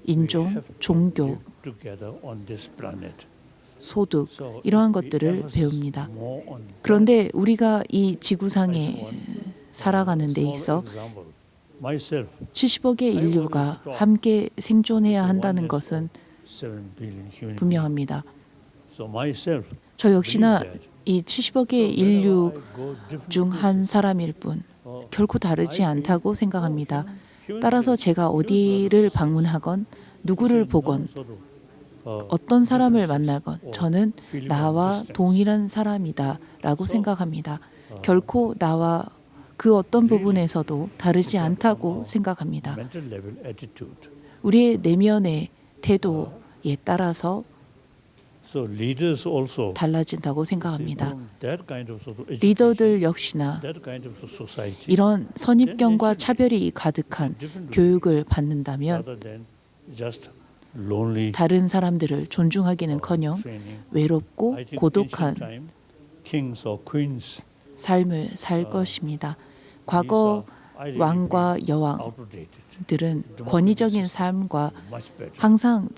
인종, 종교, together on this planet. 소득 So 이러한 we 것들을 emphasize 배웁니다. more on 그런데 우리가 이 지구상에 살아가는 데 있어 example. Myself, 70억의 인류가 함께 생존해야 한다는 것은 7 billion human 분명합니다. beings. So myself, 저 역시나 believe that 이 70억의 인류 I go different 중 한 사람일 뿐 결코 다르지 않다고 생각합니다. 따라서 제가 어디를 방문하건 누구를 보건 어떤 사람을 만나건 저는 나와 동일한 사람이다 라고 생각합니다. 결코 나와 그 어떤 부분에서도 다르지 않다고 생각합니다. mental level attitude. 우리의 내면의 태도에 따라서 So leaders also 달라진다고 생각합니다. from that kind of sort of education, 리더들 역시나 that kind of society, 이런 선입견과 차별이 가득한 교육을 받는다면 rather than just lonely 다른 사람들을 존중하기는커녕 training. 외롭고 I think 고독한 ancient time, kings or queens, 삶을 살 것입니다. 과거 왕과 여왕들은 권위적인 삶과 much better. 항상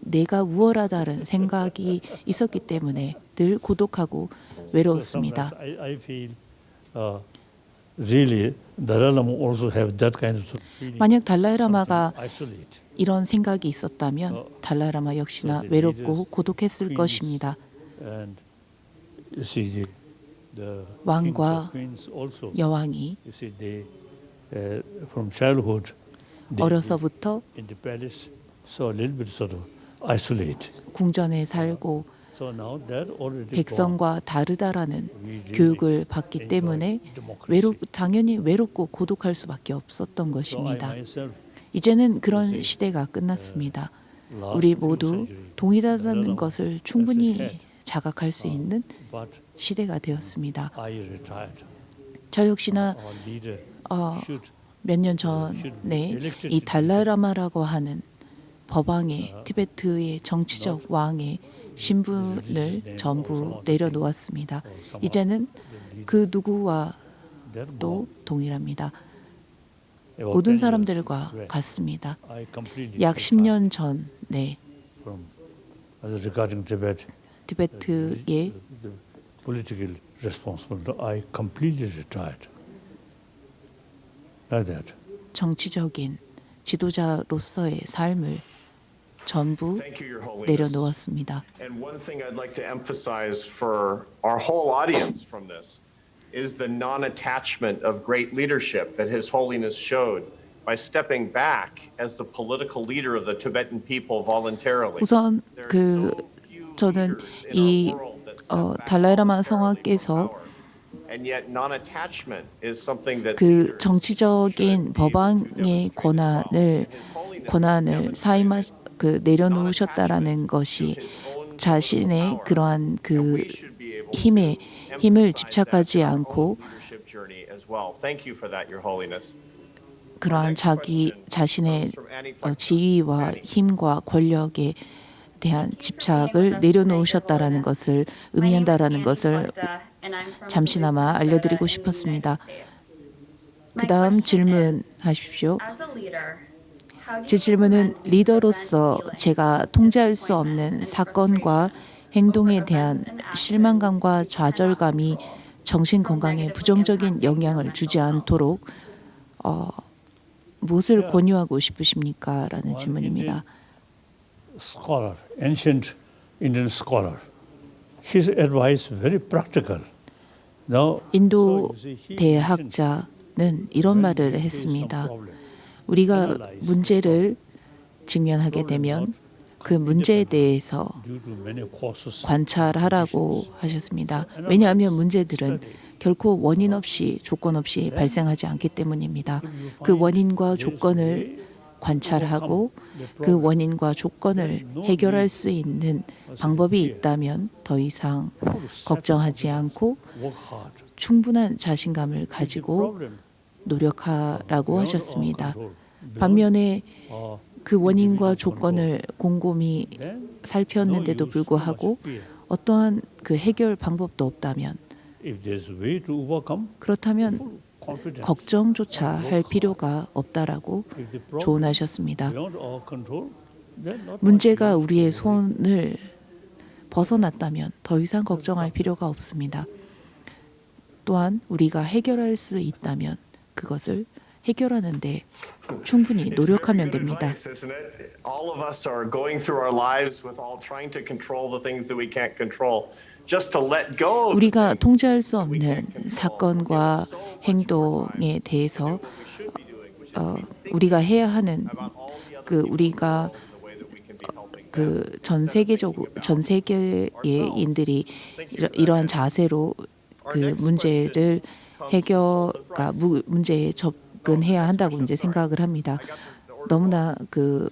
내가 우월하다는 생각이 있었기 때문에 늘 고독하고 외로웠습니다. Sometimes I feel really Dalai Lama also have that kind of feeling. 만약 달라이라마가 Isolate. 이런 생각이 있었다면 달라이라마 역시나 외롭고 고독했을 것입니다. And you see the 왕과 kings or queens also. 여왕이 You see they from childhood they 어려서부터 in the palace so a little bit sort of isolate. 궁전에 살고 So now that already gone. 백성과 다르다라는 We really 교육을 받기 enjoy 때문에 democracy. 당연히 외롭고 고독할 수밖에 없었던 So I 것입니다. myself 이제는 그런 시대가 끝났습니다. 우리 모두 동일하다는 것을 충분히 자각할 수 있는 but 시대가 되었습니다. I retired. 저 역시나 Our leader should 몇 년 전에 이 달라이라마라고 하는 법왕의 티베트의 정치적 왕의 신분을 전부 내려놓았습니다. 이제는 그 누구와도 that more 동일합니다. about 모든 10 사람들과 years 같습니다. I completely 약 retired 10년 전에 from regarding Tibet. 티베트의 The political responsibility. I completely retired. Like that. 정치적인 지도자로서의 삶을 전부 Thank you, Your Holiness. 내려놓았습니다. And one thing I'd like to emphasize for our whole audience from this is the non-attachment of great leadership that His Holiness showed by stepping back as the political leader of the Tibetan people voluntarily. 우선 There are 그 so few 저는 leaders in 이 our world that step back 달라이라마 voluntarily 성화께서 from power. And yet non-attachment is something that 그 leaders 정치적인 should be able to 법왕의 demonstrate as well. 권한을 내려놓으셨다라는 것이 자신의 그러한 그 힘을 집착하지 않고 그러한 자기 자신의 지위와 힘과 권력에 대한 집착을 내려놓으셨다라는 것을 의미한다라는 것을 잠시나마 알려드리고 싶었습니다. 그 다음 질문하십시오. 제 질문은 리더로서 제가 통제할 수 없는 사건과 행동에 대한 실망감과 좌절감이 정신 건강에 부정적인 영향을 주지 않도록 무엇을 권유하고 싶으십니까? 라는 질문입니다. Scholar, ancient Indian scholar. His advice very practical. Now, 인도 so you see, he 대학자는 이런 말을 했습니다. 우리가 문제를 직면하게 되면 그 문제에 대해서 due to many causes, 관찰하라고 하셨습니다. 왜냐하면 문제들은 결코 원인 없이 조건 없이 발생하지 않기 때문입니다. 그 원인과 조건을 관찰하고 그 원인과 조건을 해결할 수 있는 방법이 있다면 더 이상 걱정하지 않고 work hard. 충분한 자신감을 가지고 Problem 노력하라고 beyond 하셨습니다. our control. Beyond, 반면에 uh, 그 원인과 조건을 곰곰이 then 살폈는데도 no use, 불구하고 too much fear. 어떠한 그 해결 방법도 없다면 If there's a way to overcome, 그렇다면 full confidence. 걱정조차 할 필요가 없다라고 If the problem 조언하셨습니다. beyond our control, then not 문제가 much 우리의 손을 벗어났다면 더 이상 걱정할 필요가 없습니다. 또한 우리가 해결할 수 있다면 그것을 해결하는데 충분히 노력하면 됩니다. All of us are going through our lives with all trying to control the things that we can't control. Just to let go. 우리가 통제할 수 없는 사건과 행동에 대해서 우리가 해야 하는 그 우리가 그 전 세계의 인들이 이러한 자세로 그 문제를 해결과 문제에 접근해야 한다고 이제 생각을 합니다. 너무나 그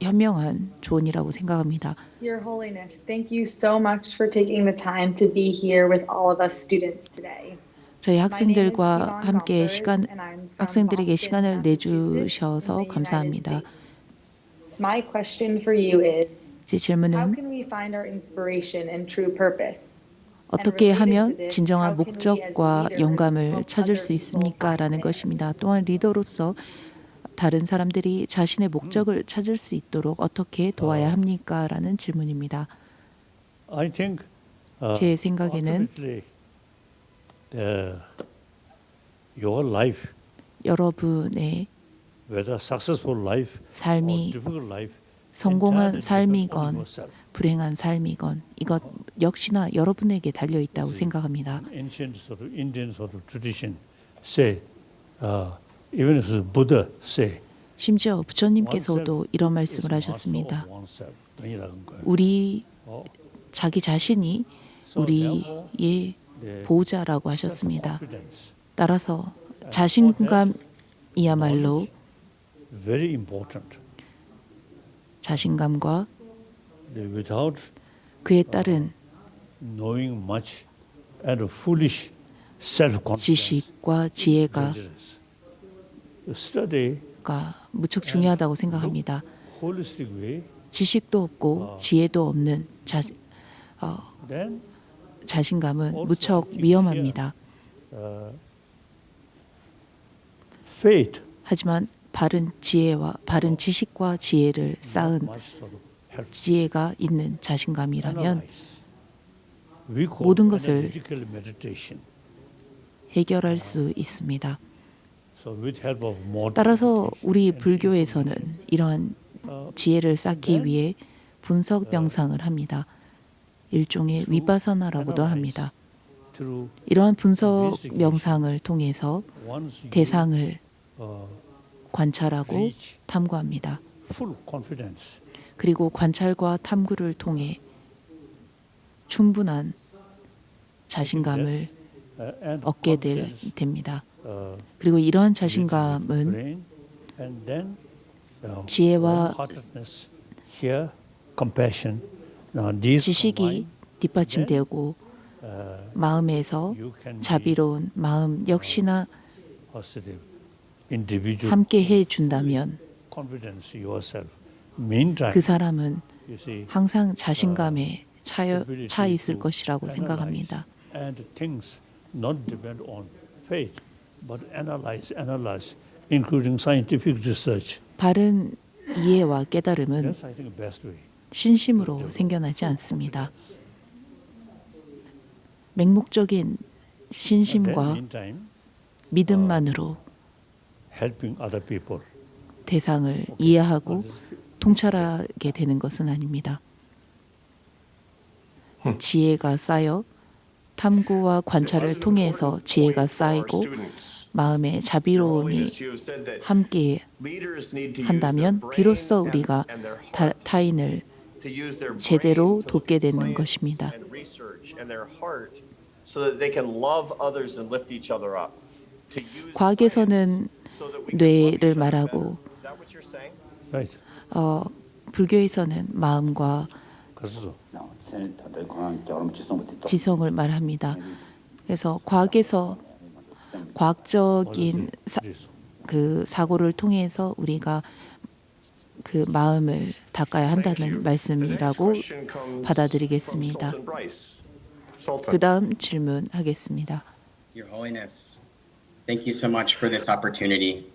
현명한 조언이라고 생각합니다. Your Holiness, thank you so much for taking the time to be here with all of us students today. 저희 My name is 학생들과 Yvonne 함께 Gomberg, and I'm from 학생들에게 Boston, 시간을 Massachusetts, 내주셔서 in the United 감사합니다. States. My question for you is, 제 how 질문은 can we find our inspiration and true purpose? 어떻게 And related to 하면 this, 진정한 how can we as 목적과 leaders 영감을 help 찾을 other 수 people 있습니까? find 라는 theirs? 것입니다. 또한 리더로서 다른 사람들이 자신의 목적을 찾을 수 있도록 어떻게 도와야 합니까? 라는 질문입니다. I think 제 생각에는 ultimately, your life, 여러분의 whether successful life or 삶이 difficult life, 성공한 entirely depends on 삶이건 yourself. 불행한 삶이건 이것 역시나 여러분에게 달려 있다고 생각합니다. Ancient sort of Indian sort of tradition say, even if Buddha say, 심지어 부처님께서도 이런 말씀을 하셨습니다. 우리 자기 자신이 우리의 보호자라고 하셨습니다. 따라서 자신감이야말로 very important. 자신감과 Without 그에 따른 knowing much and foolish self-confidence, 지식과 지혜가 dangerous. Study 무척 중요하다고 생각합니다. holistic way, 지식도 없고 지혜도 없는 then 자신감은 무척 위험합니다. faith 하지만 바른 지혜와 바른 지식과 지혜를 쌓은 much sort of help. 지혜가 있는 자신감이라면 Analyze. We call 모든 것을 analytical meditation. 해결할 수 있습니다. So with help of more 따라서 우리 불교에서는 이러한 지혜를 쌓기 위해 분석 명상을 합니다. 일종의 위파사나라고도 합니다. through 이러한 분석 명상을 통해서 once you 대상을 관찰하고 탐구합니다. full confidence, 그리고 관찰과 탐구를 통해 충분한 자신감을 and 얻게 confidence, 됩니다. 그리고 이러한 자신감은 brain, and then 지혜와 wholeheartedness, here, compassion. Now these 지식이 combined, 뒷받침되고 마음에서 you can be 자비로운 마음 역시나 positive, individual 함께 해준다면 confidence yourself. Meantime, 그 사람은 you see, 항상 자신감에 차 있을 것이라고 생각합니다. and things not depend on faith, but analyze, including scientific research. 바른 이해와 깨달음은 That's, I think, the best way. 신심으로 생겨나지 않습니다. 맹목적인 And then, 신심과 meantime, 믿음만으로 helping other people. 대상을 이해하고 통찰하게 되는 것은 아닙니다. 지혜가 쌓여 탐구와 관찰을 통해서 지혜가 쌓이고 마음의 자비로움이 함께 한다면 비로소 우리가 타인을 제대로 돕게 되는 것입니다. 과학에서는 뇌를 말하고 Right. 불교에서는 마음과 그래서 지성을 말합니다. 그래서 과학에서 과학적인 그 사고를 통해서 우리가 그 마음을 닦아야 한다는 말씀이라고 받아들이겠습니다. 그 다음 질문하겠습니다. Your Holiness, thank you so much for this opportunity.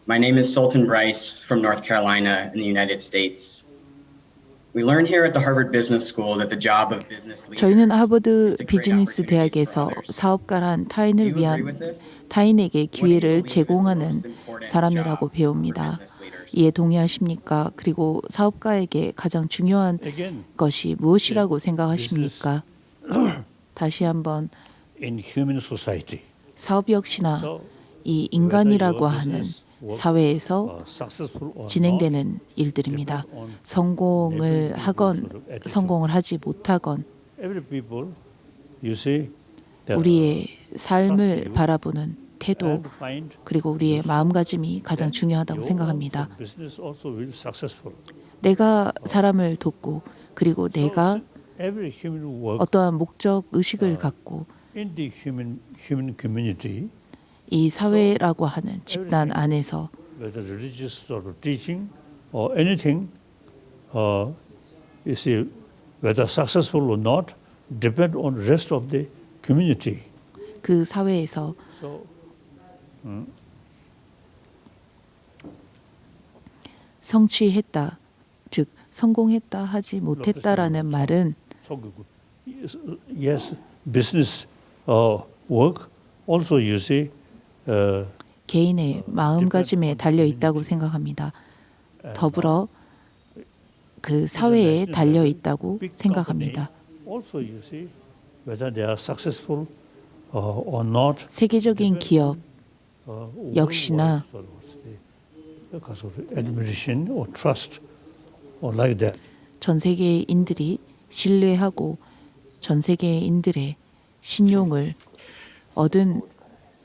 My name is Sultan Bryce from North Carolina in the United States. We learn here at the Harvard Business School that the job of business leaders 저희는 is 하버드 to create 비즈니스 opportunities for 대학에서 others. 사업가란 Do 타인을 you agree 위한 with this? 타인에게 What do you 기회를 believe is the 제공하는 most important 사람이라고 job for 배웁니다. business leaders? 이에 동의하십니까? 그리고 사업가에게 가장 중요한 again 것이 무엇이라고 생각하십니까? 다시 한번 in human society. 사업 역시나 So 이 인간이라고 whether your 하는 business was, 사회에서 successful or 진행되는 일들입니다. 성공을 하건 성공을 하지 못하건 not, every people, you see, 우리의 삶을 바라보는 태도 and find 그리고 우리의 마음가짐이 가장 중요하다고 생각합니다. business also will successful. 내가 사람을 돕고 그리고 내가 Every human work 어떠한 목적 의식을 갖고 in the human community, 이 사회라고 하는 집단 안에서 whether religious or teaching or anything, you see, whether successful or not, depend on rest of the community. 그 사회에서 So 성취했다, 즉 성공했다 하지 못했다라는 말은 so good. Yes, business work also you see. 개인의 마음가짐에 달려 있다고 생각합니다. 더불어 그 사회에 달려 있다고 생각합니다. Also you see whether they are successful or not. 세계적인 기업 역시나 because of admiration or trust or like that. 전 세계인들이 신뢰하고 전 세계인들의 신용을 얻은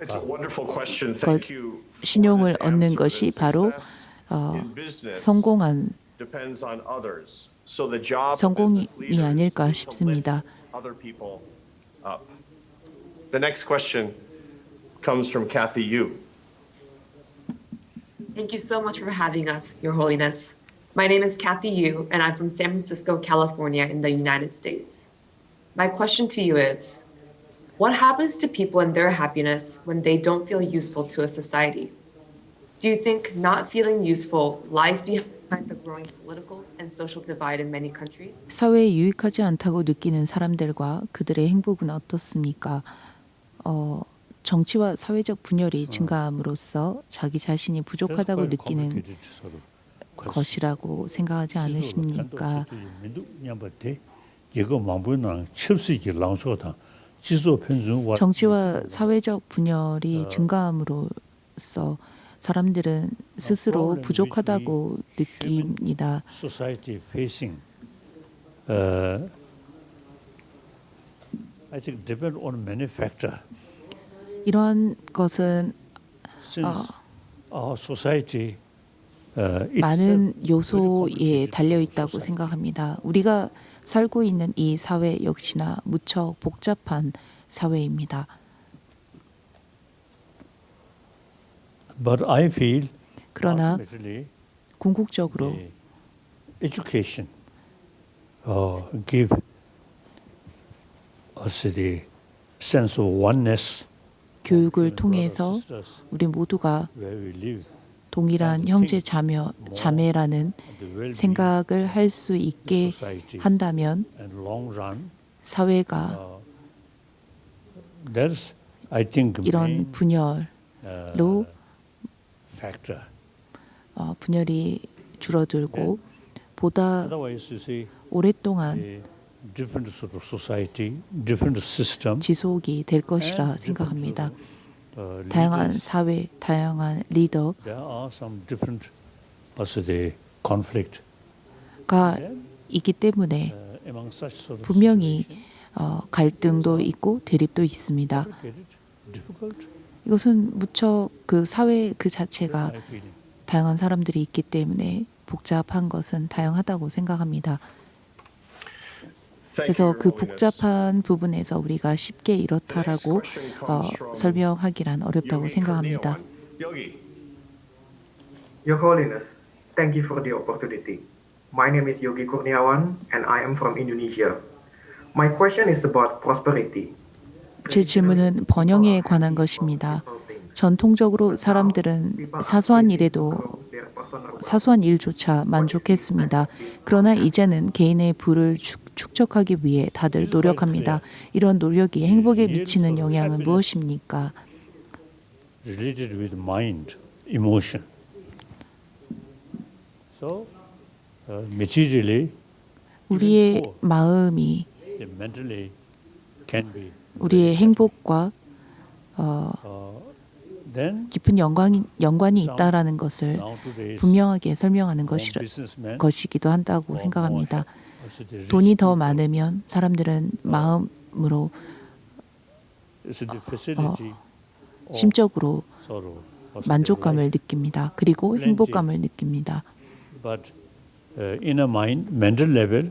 It's a wonderful question. Thank you. for 신용을 this 얻는 answer. 것이 The 바로 success in business 성공한 depends on others. So the job of 성공이 business leaders 아닐까 is to 싶습니다. lift other people up. The next question comes from Kathy Yu. Thank you so much for having us, Your Holiness. My name is Kathy Yu, and I'm from San Francisco, California, in the United States. My question to you is, what happens to people and their happiness when they don't feel useful to a society? Do you think not feeling useful lies behind the growing political and social divide in many countries? 사회에 유익하지 않다고 느끼는 사람들과 그들의 행복은 어떻습니까? 정치와 사회적 분열이 증가함으로써 자기 자신이 부족하다고 느끼는 것이라고 생각하지 않으십니까? 정치와 사회적 분열이 증가함으로써 사람들은 스스로 부족하다고 느낍니다. Society facing, I think, depend on many factors. 이러한 것은 Since our society 많은 요소에 달려 있다고 생각합니다. 우리가 살고 있는 이 사회 역시나 무척 복잡한 사회입니다. But I feel 그러나 ultimately 궁극적으로 education give us the sense of oneness. 교육을 통해서 우리 모두가 Where we live, 동일한 형제 자매라는 생각을 할 수 있게 한다면 and long run, 사회가 that's I think 이런 main 분열로 factor. 분열이 줄어들고 보다 Otherwise, you see, 오랫동안 the different sort of society, different system, 지속이 될 것이라 생각합니다. 다양한 사회, 다양한 리더가 there are some different also the conflict 있기 때문에 among such sort of 분명히 갈등도 있고 대립도 있습니다. difficult, 이것은 무척 그 사회 그 자체가 I feel. 다양한 사람들이 있기 때문에 복잡한 것은 다양하다고 생각합니다. Thank you, 그래서 Your 그 Holiness. 복잡한 부분에서 우리가 쉽게 이렇다라고 설명하기란 어렵다고 Yogi 생각합니다. Kurniawan. Yogi. Your Holiness, thank you for the opportunity. My name is Yogi Kurniawan and I am from Indonesia. My question is about prosperity. 제 질문은 번영에 관한 것입니다. 전통적으로 사람들은 사소한 일조차 만족했습니다. 그러나 이제는 개인의 부를 축적하기 위해 다들 노력합니다. 이런 노력이 행복에 미치는 영향은 무엇입니까? Related with mind, emotion. So, materially, 우리의 마음이 mentally can be. 우리의 행복과 Then 깊은 연관이 있다라는 것을 now today's 분명하게 설명하는 businessmen 것이기도 한다고 or 생각합니다. more, also the rich 돈이 더 people, 많으면 사람들은 마음으로 It's the facility of 심적으로 sorrow, 만족감을 life. 느낍니다. 그리고 행복감을 느낍니다. But in a mind, mental level,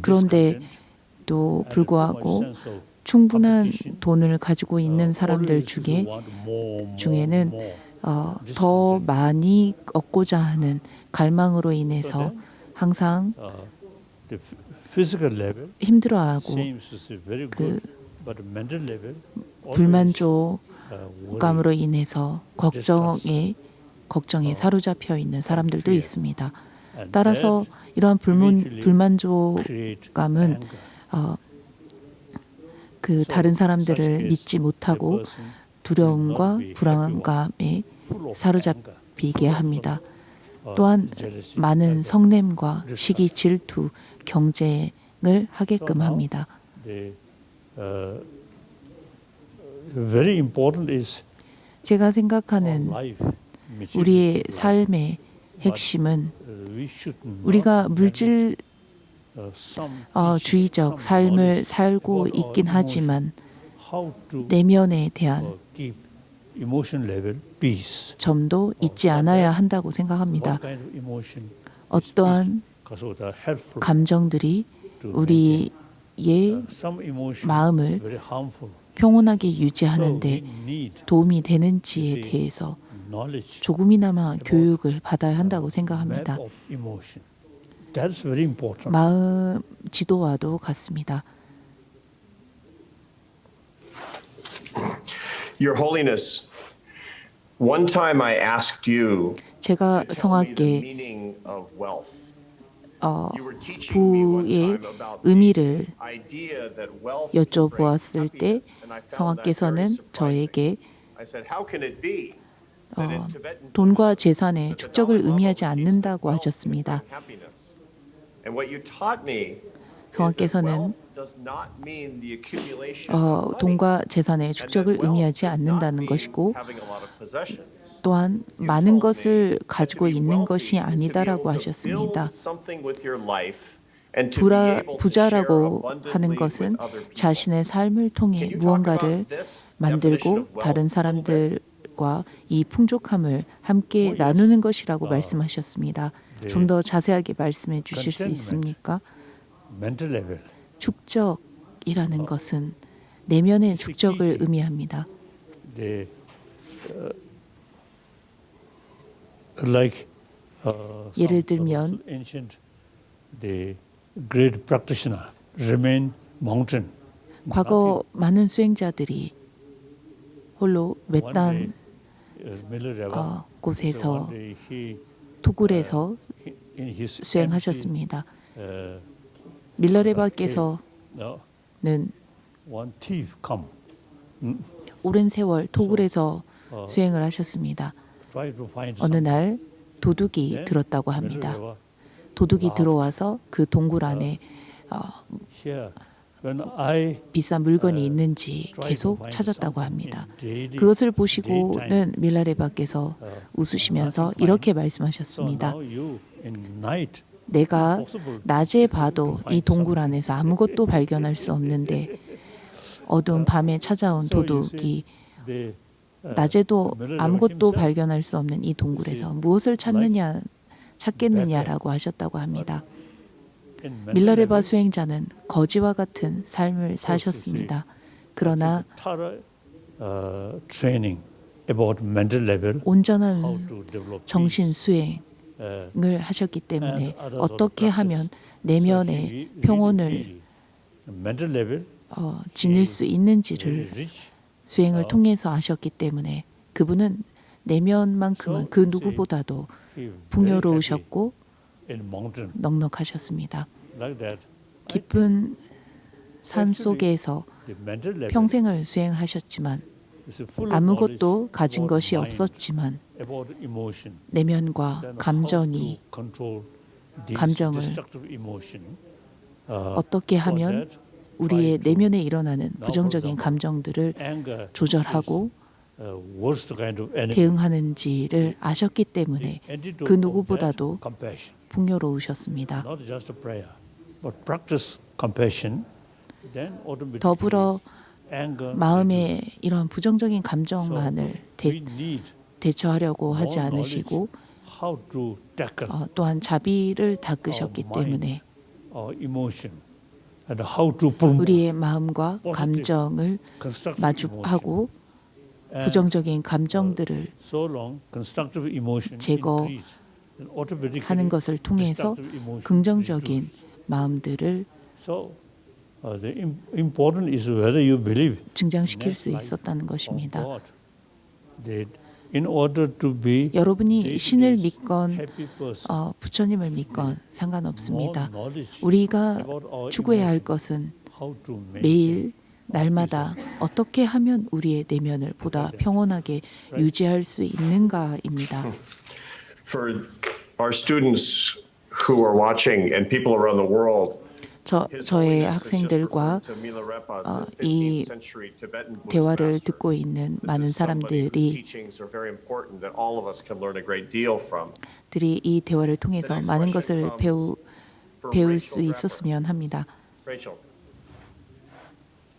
그런데 discontent 또 and too 불구하고 much sense of 충분한 competition, 돈을 가지고 있는 사람들 always 중에 want more, 중에는 more. 더 많이 얻고자 하는 갈망으로 인해서 항상 The physical level 힘들어하고 seems to be very 그 good, but the mental level always, 불만족감으로 worry. 인해서 걱정에 사로잡혀 있는 사람들도 fear. 있습니다. And 따라서 that 이러한 eventually 불만족감은 create anger. 그 다른 사람들을 such 믿지 case, 못하고 the person 두려움과 will not be 불안감에 full of 사로잡히게 anger, 합니다. full of, 또한 jealousy, 많은 anger. 성냄과 시기, 질투, 경쟁을 하게끔 now, 합니다. The very important is 제가 our 생각하는 life, 우리의 materialistic life. 삶의 핵심은 We should not 우리가 negligent, 물질 some teaching, 주의적 some 삶을 knowledge 살고 about our 있긴 emotion, 하지만 how to 내면에 대한 keep emotion level peace. 점도 잊지 않아야 한다고 생각합니다. What kind of emotion is 어떠한 peace? Because helpful 감정들이 to 우리의 some emotion 마음을 very harmful. 평온하게 So 유지하는데 we need 도움이 되는지에 대해서 knowledge 조금이나마 교육을 받아야 한다고 생각합니다. map of emotion. That's very important. 마음 지도와도 같습니다. Your Holiness, one time I asked you 제가 to tell me the 성악계 meaning of wealth. 어, You were teaching me one 부의 time about the 의미를 idea that wealth brings 여쭤보았을 때 happiness, and I found that very 성악께서는 surprising. 저에게 I said, how can it be that in Tibetan 돈과 재산의 that the 축적을 Dalai Lama 의미하지 teaches 않는다고 wealth 하셨습니다. brings happiness? And what you taught me is that 성악께서는 wealth does not mean the accumulation of money. 돈과 재산의 축적을 And that 의미하지 wealth does not 않는다는 mean 것이고 having a lot of possessions. 또한 You 많은 told me 것을 that to 가지고 be 있는 wealthy 것이 is to be 아니다라고 able to 하셨습니다. build something with your life and to be able to share 부자라고 abundantly 하는 with 것은 other people. 자신의 삶을 통해 Can you talk 무언가를 about this definition 만들고 of wealth 다른 a little bit? 사람들과 이 풍족함을 함께 나누는 것이라고 말씀하셨습니다. 좀 더 자세하게 말씀해 주실 수 있습니까? Mental level. 축적이라는 것은 내면의 축적을 의미합니다. The like 예를 some 들면 ancient the great practitioner remain mountain. 과거 많은 수행자들이 홀로 외딴 곳에서 토굴에서 수행하셨습니다. 밀러레바께서는 one thief come. 오랜 세월 토굴에서 수행을 하셨습니다. Try to find 어느 something. 날 도둑이 들었다고 합니다. 도둑이 들어와서 그 동굴 안에 Here, when I 비싼 물건이 있는지 계속 찾았다고 합니다. 그것을 보시고는 밀라레바께서 웃으시면서 이렇게 so 말씀하셨습니다. now you in night 내가 낮에 봐도 이 동굴 안에서 아무것도 발견할 수 없는데 어두운 밤에 찾아온 도둑이 the 낮에도 아무것도 발견할 수 없는 이 동굴에서 무엇을 찾겠느냐라고 하셨다고 합니다. in mental 밀라레바 level, 수행자는 거지와 같은 삶을 사셨습니다. 그러나 thorough training about mental level, how 온전한 to develop 정신 peace. 수행을 하셨기 때문에 and others 어떻게 also 하면 practice. 내면의 So he really 평온을 feel mental level 지닐 수 very 있는지를 rich. 수행을 통해서 아셨기 때문에 그분은 내면만큼은 그 누구보다도 He very 풍요로우셨고 happy in mountain 넉넉하셨습니다. like that. 깊은 산 속에서 The mental level 평생을 수행하셨지만 is full of 아무것도 knowledge 가진 about 것이 mind, 없었지만 about emotion. 내면과 Then 감정이 how to control these 감정을 destructive emotion. 어떻게 so 하면 that 우리의 try to 내면에 일어나는 부정적인 감정들을 anger 조절하고 is, worst kind of enemy. 대응하는지를 아셨기 때문에 Antidote 그 of 누구보다도 that, compassion. 풍요로우셨습니다. Not just a prayer, but practice compassion. Then automatically 더불어 anger, 마음의 이러한 부정적인 감정만을 we need 대처하려고 하지 more 않으시고 knowledge how to tackle 또한 자비를 닦으셨기 our mind, 때문에 our emotion, and how to promote 우리의 마음과 감정을 constructive 마주하고 emotion. 부정적인 감정들을 So long constructive emotion 제거하는 increase, then automatically 것을 통해서 destructive emotion 긍정적인 reduce. 마음들을 So the important is whether you believe 증장시킬 수 in that 있었다는 light 것입니다. of God. That in order to be 여러분이 신을 day-to-day 믿건 happy person, 부처님을 믿건 상관없습니다. more knowledge 우리가 about our 추구해야 할 emotion, 것은 how to 매일 날마다 어떻게 하면 우리의 내면을 보다 평온하게 유지할 수 있는가입니다. For our students who are watching and people around the world, 저의 학생들과 이 대화를 듣고 있는 많은 사람들이 이 대화를 통해서 많은 것을 배울 수 있었으면 합니다. Rachel.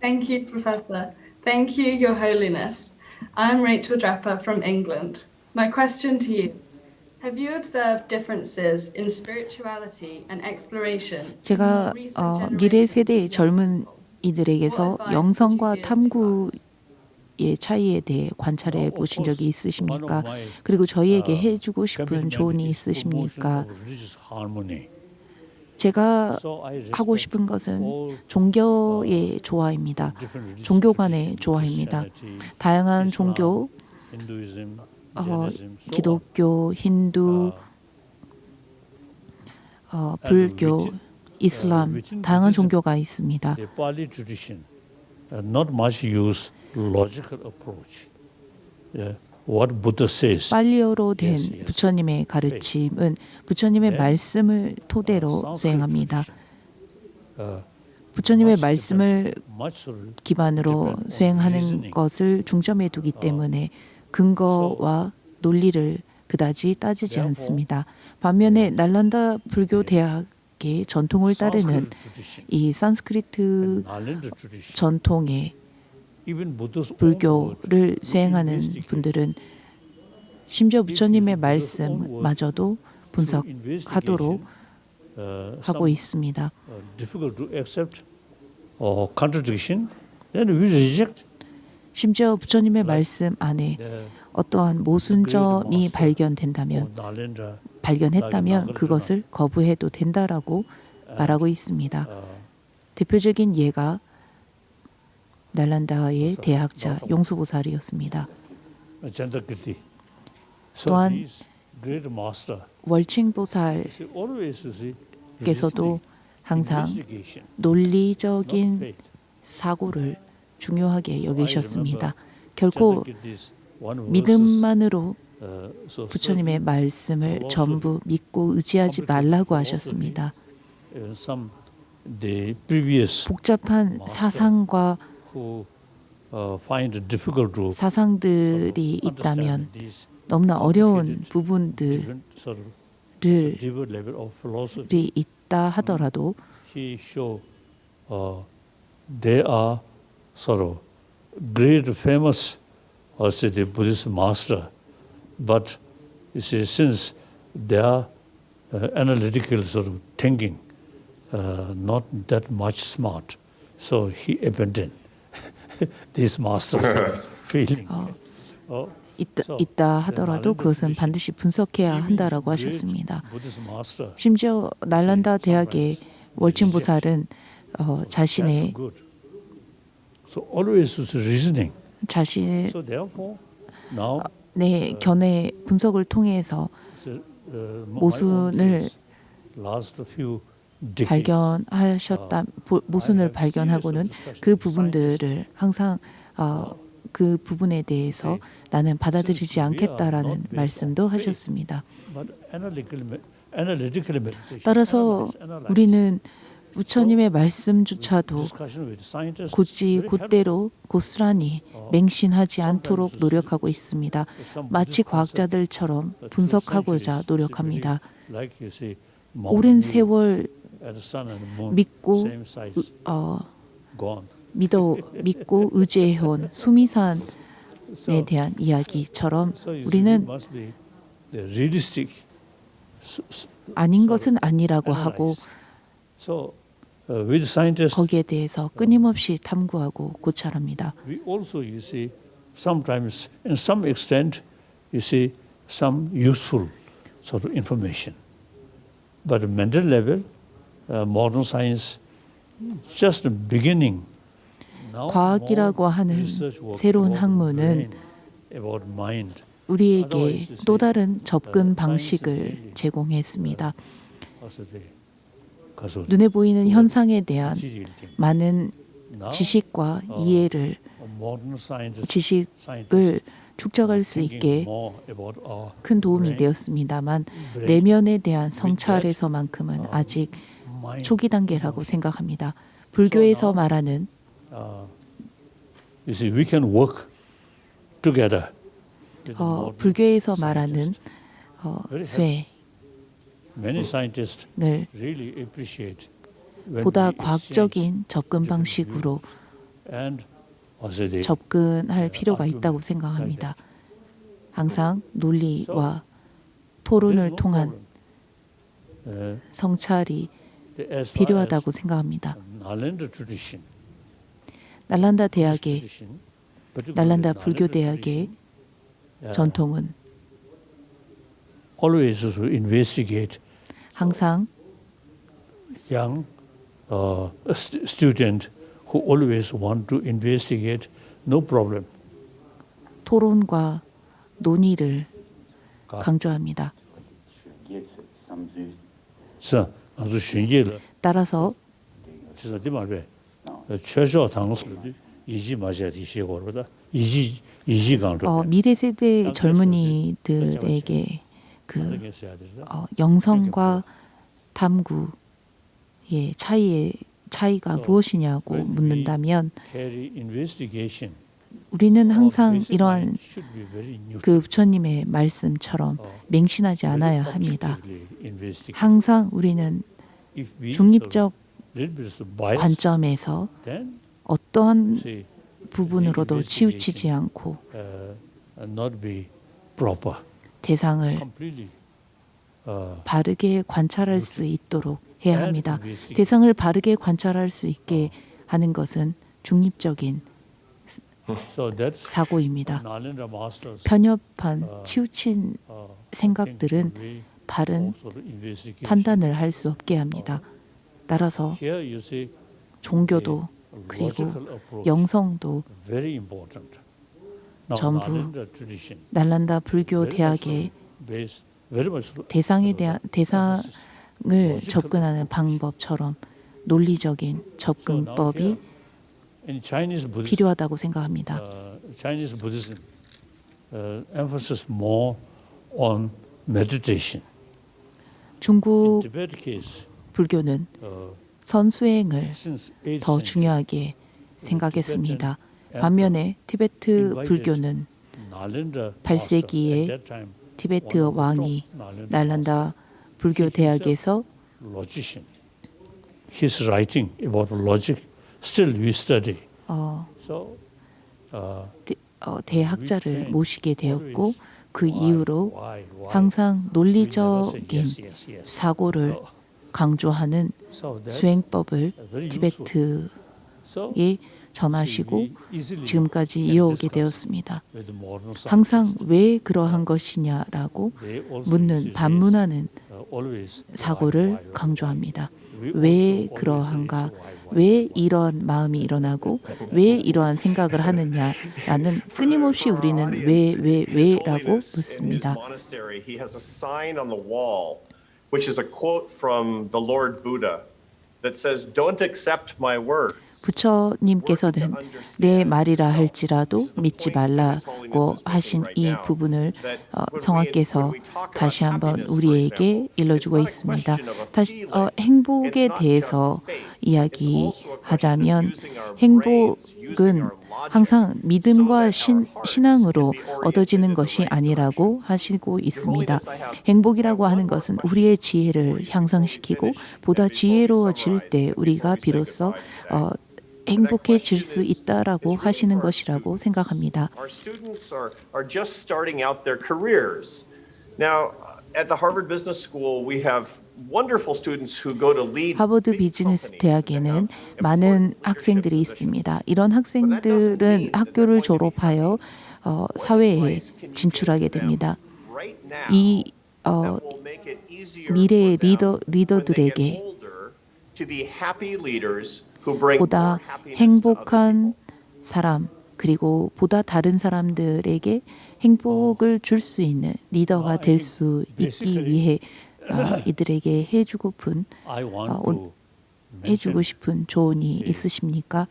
Thank you, Professor. Thank you, Your Holiness. I'm Rachel Draper from England. My question to you. Have you observed differences in spirituality and exploration? 제가 미래 세대의 젊은 이들에게서 영성과 탐구의 차이에 대해 관찰해 보신 적이 있으십니까? 그리고 저희에게 해주고 싶은 조언이 있으십니까? 제가 하고 싶은 것은 종교의 조화입니다. 종교 간의 조화입니다. 다양한 종교, 기독교, 힌두, 불교, 이슬람, 다양한 종교가 있습니다. The Pali tradition not much use logical approach. What Buddha says. 팔리어로 된 부처님의 가르침은 부처님의 말씀을 토대로 수행합니다. 부처님의 말씀을 기반으로 수행하는 것을 중점에 두기 때문에 근거와 논리를 그다지 따지지 않습니다. 반면에 날란다 불교 대학의 전통을 따르는 이 산스크리트 전통의 불교를 수행하는 분들은 심지어 부처님의 말씀마저도 분석하도록 하고 있습니다. 심지어 부처님의 말씀 안에 어떠한 모순점이 발견했다면 그것을 거부해도 된다라고 말하고 있습니다. 대표적인 예가 날란다의 대학자 용수보살이었습니다. 또한 월칭보살께서도 항상 논리적인 사고를 중요하게 여기셨습니다. 결코 믿음만으로 부처님의 말씀을 전부 믿고 의지하지 말라고 하셨습니다. 복잡한 사상과 사상들이 있다면 너무나 어려운 부분들이 있다 하더라도 they are sort of great famous also the Buddhist master, but you see since their analytical sort of thinking not that much smart, so he abandoned this master's feeling. 있다 하더라도 그것은 반드시 분석해야 한다라고 하셨습니다. 심지어 날란다 대학의 월칭보살은 자신의 견해 분석을 통해서 모순을 발견하고는 그 부분들을 항상 그 부분에 대해서 나는 받아들이지 않겠다라는 말씀도 하셨습니다. 따라서 우리는 부처님의 말씀조차도 곧대로 고스란히 맹신하지 않도록 노력하고 있습니다. 마치 과학자들처럼 분석하고자 노력합니다. 오랜 세월 믿고 믿고 의지해온 수미산에 대한 이야기처럼 So you see, we 우리는 must be realistic. 아닌 것은 아니라고 하고 So with scientists, 거기에 대해서 끊임없이 탐구하고 고찰합니다. we also, you see, sometimes, in some extent, you see, some useful sort of information. But at mental level, modern science, just the beginning. Now 과학이라고 more 하는 research work 새로운 about 학문은 brain, about mind. 우리에게 또 다른 접근 방식을 제공했습니다. Also the 가서 눈에 보이는 현상에 대한 지식을 많은 지식과 이해를 modern scientists, 지식을 축적할 수 있게 more about our 큰 도움이 brain, 되었습니다만 brain, 내면에 대한 성찰에서만큼은 아직 mind. 초기 단계라고 생각합니다. 불교에서 말하는 You see, we can work together. with the modern 불교에서 말하는 쇠를 Many scientists really appreciate when 보다 we exchange 과학적인 접근 방식으로 and also the 접근할 필요가 있다고 생각합니다. 항상 논리와 토론을 통한 성찰이 필요하다고 생각합니다. Nalanda tradition, 날란다 대학의 tradition, particularly 날란다 Nalanda 불교 대학의 전통은 always to investigate 항상 young student who always want to investigate, no problem. 토론과 논의를 강조합니다. 자, 아주 신기해. 따라서 진짜 네 말에 최소 당수도 이지 마셔야 되시고로다. 이지 강조. 미래 세대 젊은이들에게 그 영성과 탐구의 차이가 무엇이냐고 묻는다면 우리는 항상 이러한 그 부처님의 말씀처럼 맹신하지 않아야 합니다. 항상 우리는 중립적 관점에서 어떠한 부분으로도 치우치지 않고 대상을 바르게 관찰할 수 있도록 해야 합니다. 대상을 바르게 관찰할 수 있게 하는 것은 중립적인 사고입니다. 편협한 치우친 생각들은 바른 판단을 할 수 없게 합니다. 따라서 종교도 그리고 영성도 전부 날란다 불교 대학의 대상을 접근하는 방법처럼 논리적인 접근법이 필요하다고 생각합니다. Chinese Buddhism emphasis more on meditation. 중국 Tibet case, 불교는 선수행을 더 중요하게 생각했습니다. 반면에 티베트 불교는 8세기에 티베트 왕이 날란다 불교 대학에서 His writing about logic still we study. 대학자를 모시게 되었고 그 이후로 항상 논리적인 사고를 강조하는 수행법을 티베트에 전하시고 지금까지 이어오게 되었습니다. 항상 왜 그러한 것이냐라고 반문하는 사고를 강조합니다. 왜 그러한가? 왜 이런 마음이 일어나고 왜 이러한 생각을 하느냐라는 끊임없이 우리는 왜라고 묻습니다. Which is a quote from the Lord Buddha that says, "Don't accept my words." 부처님께서는 내 말이라 할지라도 믿지 말라고 하신 이 부분을 성하께서 다시 한번 우리에게 일러주고 있습니다. 다시 행복에 대해서 이야기하자면 행복은 항상 믿음과 신앙으로 얻어지는 것이 아니라고 하시고 있습니다. 행복이라고 하는 것은 우리의 지혜를 향상시키고 보다 지혜로워질 때 우리가 비로소 행복해질 수 있다라고 하시는 것이라고 생각합니다. Our students are just starting out their careers. Now, at the Harvard Business School, we have wonderful students who go to lead 하버드 big 비즈니스 companies 대학에는 and have 많은 important 학생들이 leadership 있습니다. 이런 학생들은 학교를 졸업하여 사회에 진출하게 됩니다. right now. 이 That will make it easier 미래의 for them 리더들에게 when they get older to be happy leaders who bring 보다 more happiness to other 행복한 사람 그리고 보다 다른 사람들에게 행복을 줄 수 있는 리더가 될 수 있기 위해 이들에게 해주고픈 I want to 해주고 mention 싶은 조언이 있으십니까?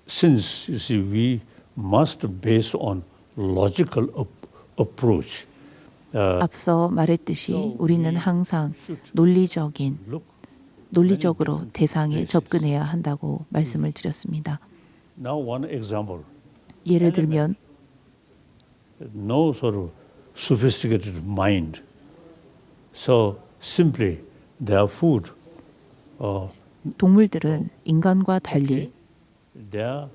since you see we must base on logical approach. 앞서 말했듯이 우리는 항상 논리적으로 대상에 접근해야 한다고 말씀을 드렸습니다. Now one example. 예를 들면 No sort of sophisticated mind. So simply their food. 동물들은 인간과 달리 There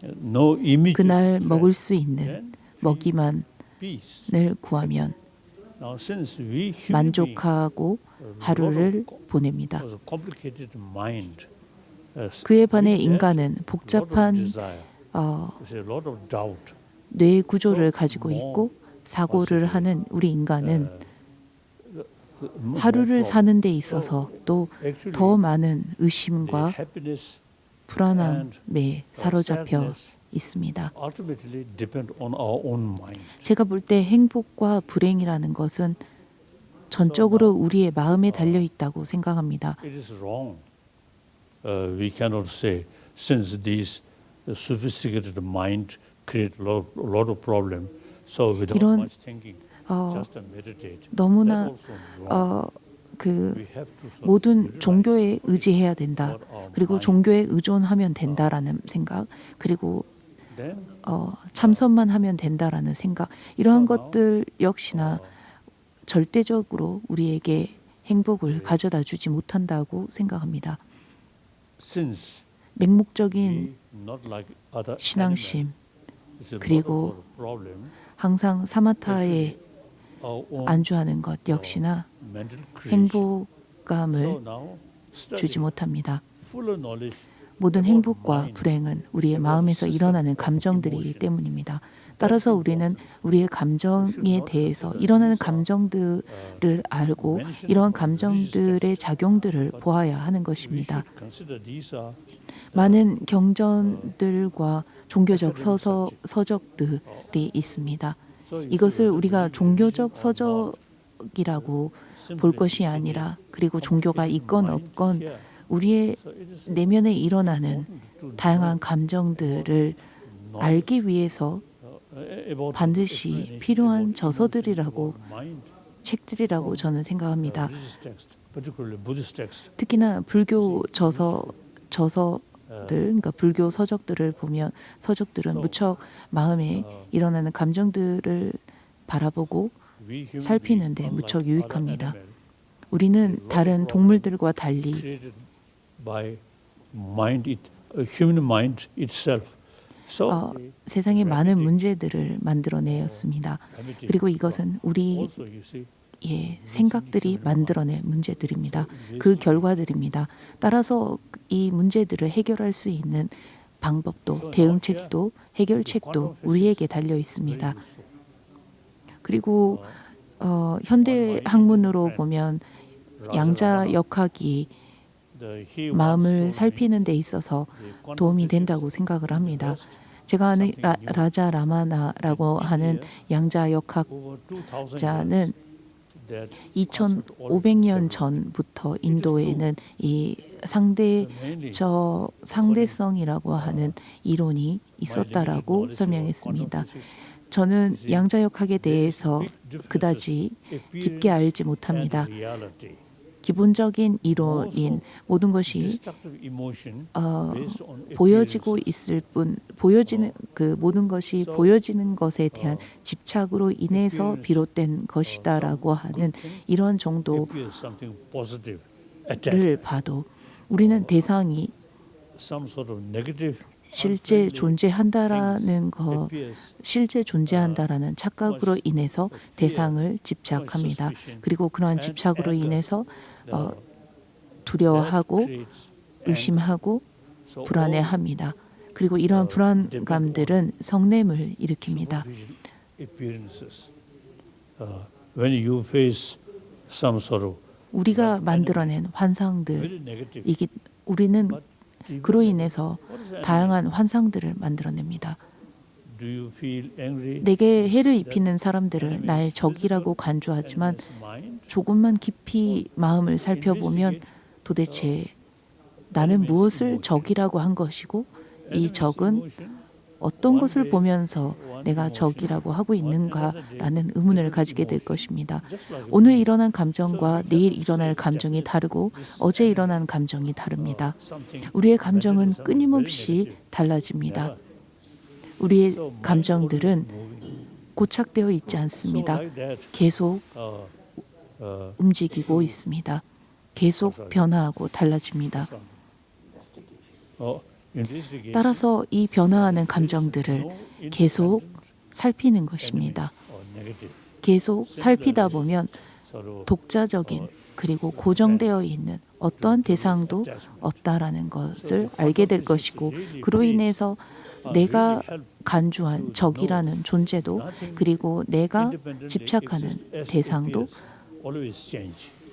no immediate 그날 먹을 threat. 수 있는 먹이만을 Peace. 구하면 Now since we human 만족하고 하루를 보냅니다. beings have a complicated mind. 그에 반해 with that, 인간은 lot of 복잡한 desire, there's a lot of doubt. 뇌 구조를 가지고 있고 사고를 하는 우리 인간은 하루를 사는 데 있어서 또 더 많은 의심과 The happiness 불안함에 사로잡혀 있습니다. ultimately depend on our own mind. 제가 볼 때 행복과 불행이라는 것은 전적으로 우리의 마음에 달려 있다고 생각합니다. It is wrong. We cannot say since these sophisticated mind create a lot of problem, so without 이런, much thinking, just meditate. 너무나 That also wrong. 그 We have to sort of 모든 realize 종교에 의지해야 된다. what our 그리고 mind- 종교에 의존하면 된다라는 생각, 그리고 Then 참선만 하면 된다라는 생각, 이러한 것들 역시나 절대적으로 우리에게 행복을 가져다 주지 못한다고 생각합니다. since 맹목적인 we not like other 신앙심, animals, 그리고 problem, 항상 사마타에 our own 안주하는 것 역시나 mental creation. So 행복감을 now 주지 study 못합니다. fuller knowledge 모든 행복과 불행은 우리의 마음에서 일어나는 감정들이기 때문입니다. 따라서 우리는 우리의 감정에 대해서 일어나는 감정들을 알고 이러한 감정들의 작용들을 보아야 하는 것입니다. consider these are 많은 경전들과 종교적 서적들이 있습니다. 이것을 우리가 종교적 서적이라고 볼 것이 아니라, 그리고 종교가 있건 없건 우리의 내면에 일어나는 다양한 감정들을 알기 위해서 about 반드시 필요한 저서들이라고 책들이라고 저는 생각합니다. religious text, particularly Buddhist text. 특히나 불교 저서들, 그러니까 불교 서적들을 보면 서적들은 무척 마음에 일어나는 감정들을 바라보고 We human 살피는데 beings, 무척 unlike 유익합니다. other animals, 우리는 다른 동물들과 달리 created by mind, human mind itself. So 세상에 많은 문제들을 만들어내었습니다. 그리고 이것은 우리의 also you see, 생각들이 만들어낸 문제들입니다. 그 결과들입니다. 따라서 이 문제들을 해결할 수 있는 방법도, 대응책도, 해결책도 우리에게 달려 있습니다. 그리고 현대 학문으로 보면 양자역학이 the he 마음을 살피는 데 있어서 도움이 된다고 생각을 합니다. 제가 아는 라자 라마나라고 하는 양자역학자는 2500년 전부터 인도에는 이 상대성이라고 하는 이론이 있었다라고 설명했습니다. 저는 양자역학에 대해서 그다지 깊게 알지 못합니다. 기본적인 이론인 모든 것이 destructive emotion based on 보여지고 있을 뿐 보여지는 그 모든 것이 보여지는 것에 대한 집착으로 인해서 비롯된 것이다라고 하는 이런 정도를 appears something positive attached, 봐도 우리는 대상이 some sort of negative 실제 존재한다라는 거, appears 실제 존재한다라는 착각으로 인해서 대상을 집착합니다. 그리고 그러한 집착으로 인해서 두려워하고 의심하고 불안해합니다. 그리고 이러한 불안감들은 성냄을 일으킵니다. appearances. When you face some sort of 우리가 만들어낸 환상들, very negative, 이게 우리는 그로 인해서 다양한 환상들을 만들어냅니다. do you feel angry? 내게 해를 입히는 사람들을 나의 적이라고 간주하지만 조금만 깊이 마음을 살펴보면 도대체 나는 무엇을 적이라고 한 것이고 이 적은 어떤 것을 보면서 내가 적이라고 하고 있는가라는 의문을 가지게 될 것입니다. 오늘 일어난 감정과 내일 일어날 감정이 다르고 어제 일어난 감정이 다릅니다. 우리의 감정은 끊임없이 달라집니다. 우리의 감정들은 고착되어 있지 않습니다. 계속 움직이고 있습니다. 계속 변화하고 달라집니다. 따라서 이 변화하는 감정들을 계속 살피는 것입니다. 계속 살피다 보면 독자적인 그리고 고정되어 있는 어떠한 대상도 없다라는 것을 알게 될 것이고 그로 인해서 내가 간주한 적이라는 존재도 그리고 내가 집착하는 대상도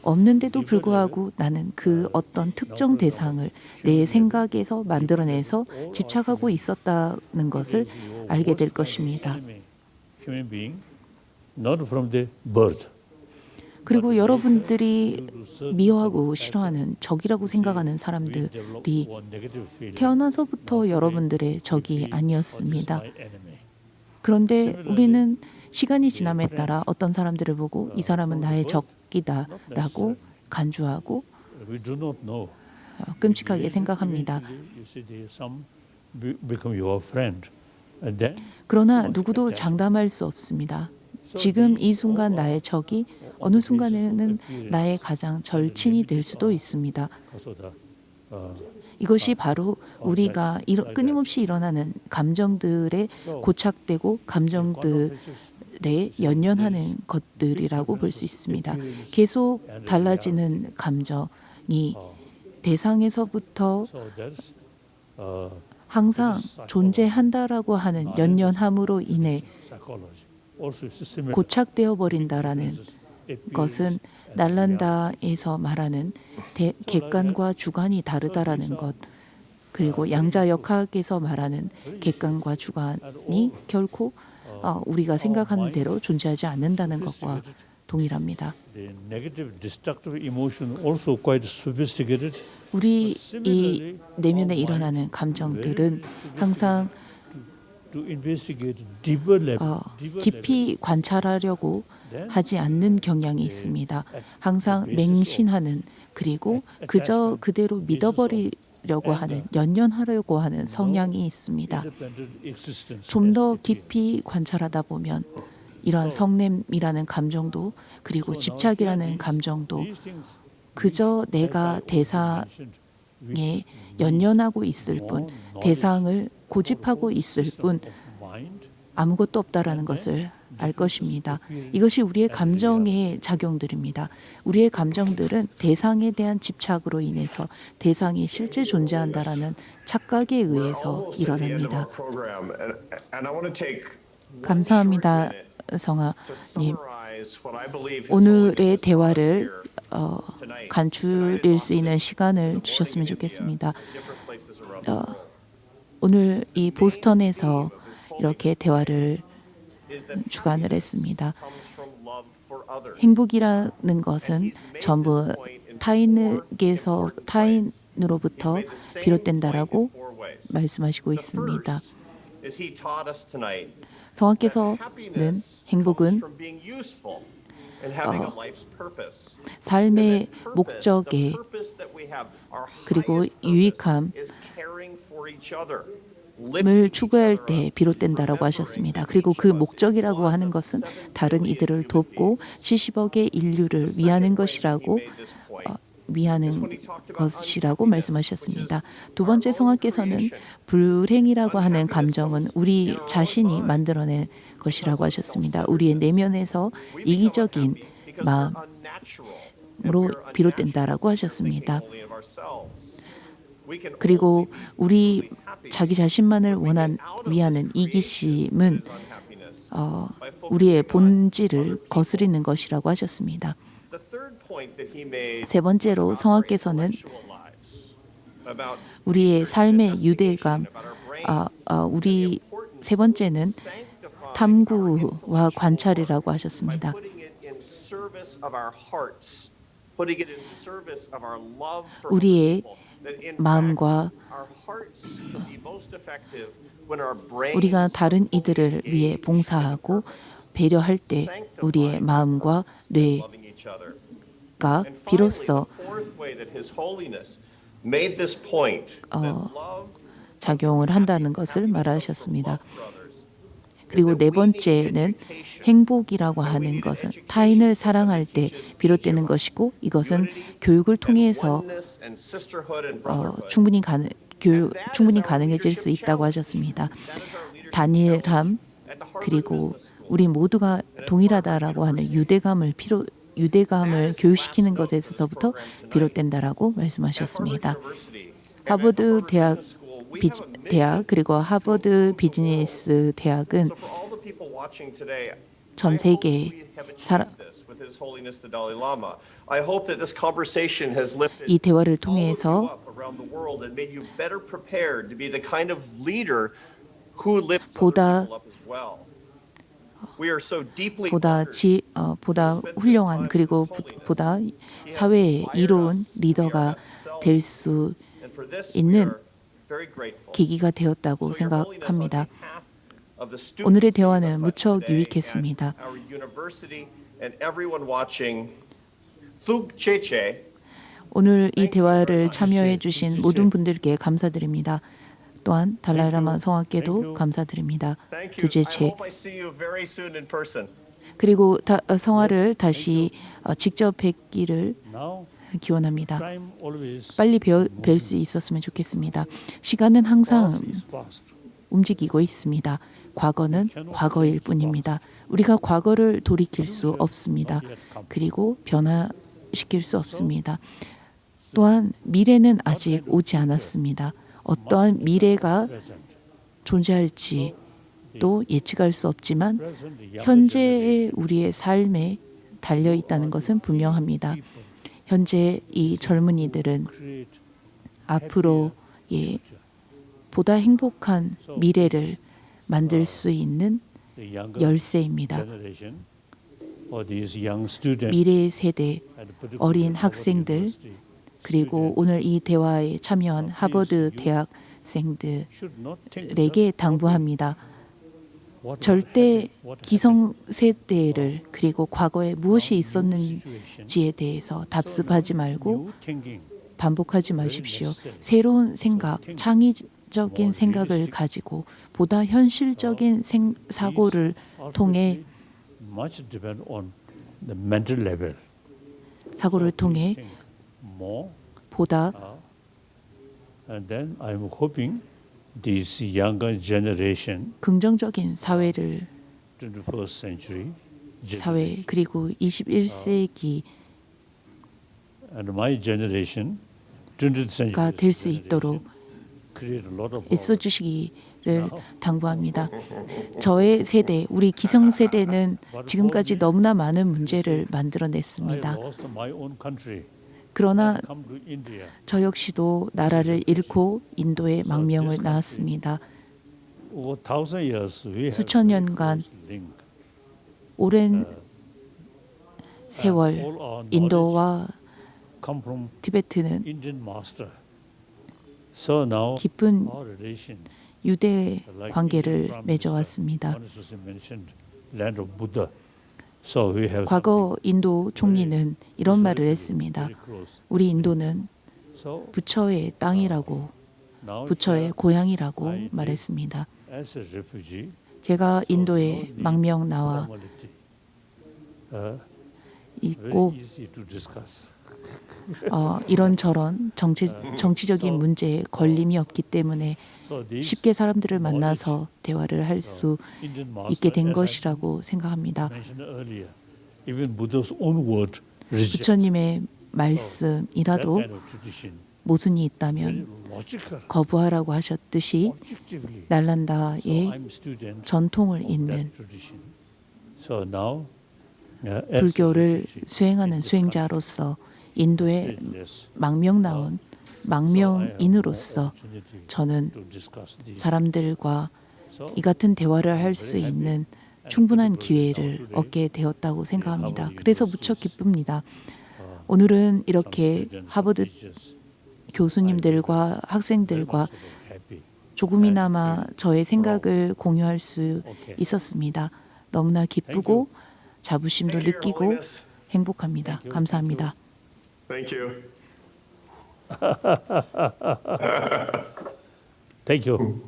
없는데도 불구하고 나는 그 어떤 특정 대상을 내 생각에서 만들어내서 집착하고 있었다는 것을 알게 될 것입니다. Human being, not from the birth. 그리고 여러분들이 미워하고 싫어하는 적이라고 생각하는 사람들이 태어나서부터 여러분들의 적이 아니었습니다. 그런데 우리는 시간이 지남에 따라 어떤 사람들을 보고 이 사람은 나의 적이다라고 간주하고 끔찍하게 생각합니다. 그러나 누구도 장담할 수 없습니다. 지금 이 순간 나의 적이 어느 순간에는 나의 가장 절친이 될 수도 있습니다. 이것이 바로 우리가 끊임없이 일어나는 감정들에 고착되고 감정들에 연연하는 것들이라고 볼 수 있습니다. 계속 달라지는 감정이 대상에서부터 항상 존재한다라고 하는 연연함으로 인해 고착되어 버린다라는 것은 날란다에서 말하는 객관과 주관이 다르다라는 것 그리고 양자역학에서 말하는 객관과 주관이 결코 우리가 생각하는 대로 존재하지 않는다는 것과 동일합니다. 우리 이 내면에 일어나는 감정들은 항상 깊이 관찰하려고 하지 않는 경향이 있습니다. 항상 맹신하는 그리고 그저 그대로 믿어버리려고 하는 연연하려고 하는 성향이 있습니다. 좀 더 깊이 관찰하다 보면 이러한 성냄이라는 감정도 그리고 집착이라는 감정도 그저 내가 대상에 연연하고 있을 뿐 대상을 고집하고 있을 뿐 아무것도 없다라는 것을 알 것입니다. 이것이 우리의 감정의 작용들입니다. 우리의 감정들은 대상에 대한 집착으로 인해서 대상이 실제 존재한다라는 착각에 의해서 일어납니다. 감사합니다, 성아님. 오늘의 대화를 간추릴 수 있는 시간을 주셨으면 좋겠습니다. 오늘 이 보스턴에서 이렇게 대화를 주관을 했습니다. 행복이라는 것은 전부 타인으로부터 비롯된다라고 말씀하시고 있습니다. 성아께서는 행복은 and having a life's purpose. 삶의 And that 목적에 the purpose that we have, our 그리고 highest purpose 유익함 is caring for each other. 을 추구할 때 비롯된다라고 하셨습니다. 그리고 그 목적이라고 하는 것은 다른 이들을 돕고 70억의 인류를 위하는 것이라고 말씀하셨습니다. 두 번째 성화께서는 불행이라고 하는 감정은 우리 자신이 만들어낸 것이라고 하셨습니다. 우리의 내면에서 이기적인 마음으로 비롯된다라고 하셨습니다. 그리고 우리 자기 자신만을 위하는 이기심은 우리의 본질을 거스리는 것이라고 하셨습니다. 세 번째로 성화께서는 우리의 삶의 유대감, 세 번째는 탐구와 관찰이라고 하셨습니다. 우리의 마음과 우리가 다른 이들을 위해 봉사하고 배려할 때 우리의 마음과 뇌가 비로소 작용을 한다는 것을 말하셨습니다. 그리고 네 번째는 행복이라고 하는 것은 타인을 사랑할 때 비롯되는 것이고 이것은 교육을 통해서 충분히 가능해질 수 있다고 하셨습니다. 단일함 그리고 우리 모두가 동일하다라고 하는 유대감을 교육시키는 것에서부터 비롯된다라고 말씀하셨습니다. 하버드 대학 그리고 하버드 비즈니스 대학은 전 세계 이 대화를 통해서 보다 훌륭한 그리고 보다 사회에 이로운 리더가 될 수 있는 계기가 되었다고 생각합니다. 오늘의 대화는 무척 유익했습니다. 오늘 이 대화를 참여해 주신 모든 분들께 감사드립니다. 또한 달라이라마 성화께도 감사드립니다. 두제체 그리고 성화를 다시 직접 뵙기를 기원합니다. 빨리 뵐 수 있었으면 좋겠습니다. 시간은 항상 움직이고 있습니다. 과거는 과거일 뿐입니다. 우리가 과거를 돌이킬 수 없습니다. 그리고 변화시킬 수 없습니다. 또한 미래는 아직 오지 않았습니다. 어떠한 미래가 존재할지도 예측할 수 없지만 현재의 우리의 삶에 달려 있다는 것은 분명합니다. 현재 이 젊은이들은 앞으로의 보다 행복한 미래를 만들 수 있는 열쇠입니다. 미래의 세대, 어린 학생들, 그리고 오늘 이 대화에 참여한 하버드 대학생들에게 당부합니다. 절대 기성세대를 그리고 과거에 무엇이 있었는지에 대해서 답습하지 말고 반복하지 마십시오. 새로운 생각, 창의적인 생각을 가지고 보다 현실적인 사고를 통해 보다 긍정적인 사회 그리고 21세기가 될 수 있도록 애써주시기를 당부합니다. 저의 세대, 우리 기성세대는 지금까지 너무나 많은 문제를 만들어냈습니다. 그러나 저 역시도 나라를 잃고 인도에 망명을 낳았습니다. 수천 년간 오랜 세월 인도와 티베트는 깊은 유대 관계를 맺어왔습니다. So we have 과거 인도 총리는 이런 말을 했습니다. very close. 우리 인도는 So 부처의 땅이라고, now 부처의 고향이라고 말했습니다. as a refugee, 제가 인도에 망명 나와 formality, very 있고 easy to discuss. 이런저런 정치적인 문제에 걸림이 없기 때문에 So these 쉽게 사람들을 만나서 대화를 할 수 Indian 있게 master, 된 as I 것이라고 생각합니다. mentioned earlier, even Buddha's own word reject 부처님의 that 말씀이라도 kind of tradition. 모순이 Very 있다면 logical, 거부하라고 하셨듯이 objectively. So 날란다의 I'm student 전통을 of 잇는 that tradition. So now, as a 불교를 refugee 수행하는 in this 수행자로서 인도에 country, this, 망명 나온 망명인으로서 so I have the opportunity 저는 to discuss these. 사람들과 So 이 같은 대화를 할 수 있는 충분한 기회를 얻게 되었다고 생각합니다. 그래서 무척 기쁩니다. 오늘은 이렇게 하버드 교수님들과 학생들과 조금이나마 저의 생각을 공유할 수 있었습니다. 너무나 기쁘고 자부심도 Thank you, Your 느끼고 Holiness. 행복합니다. 감사합니다. Thank you. Thank you.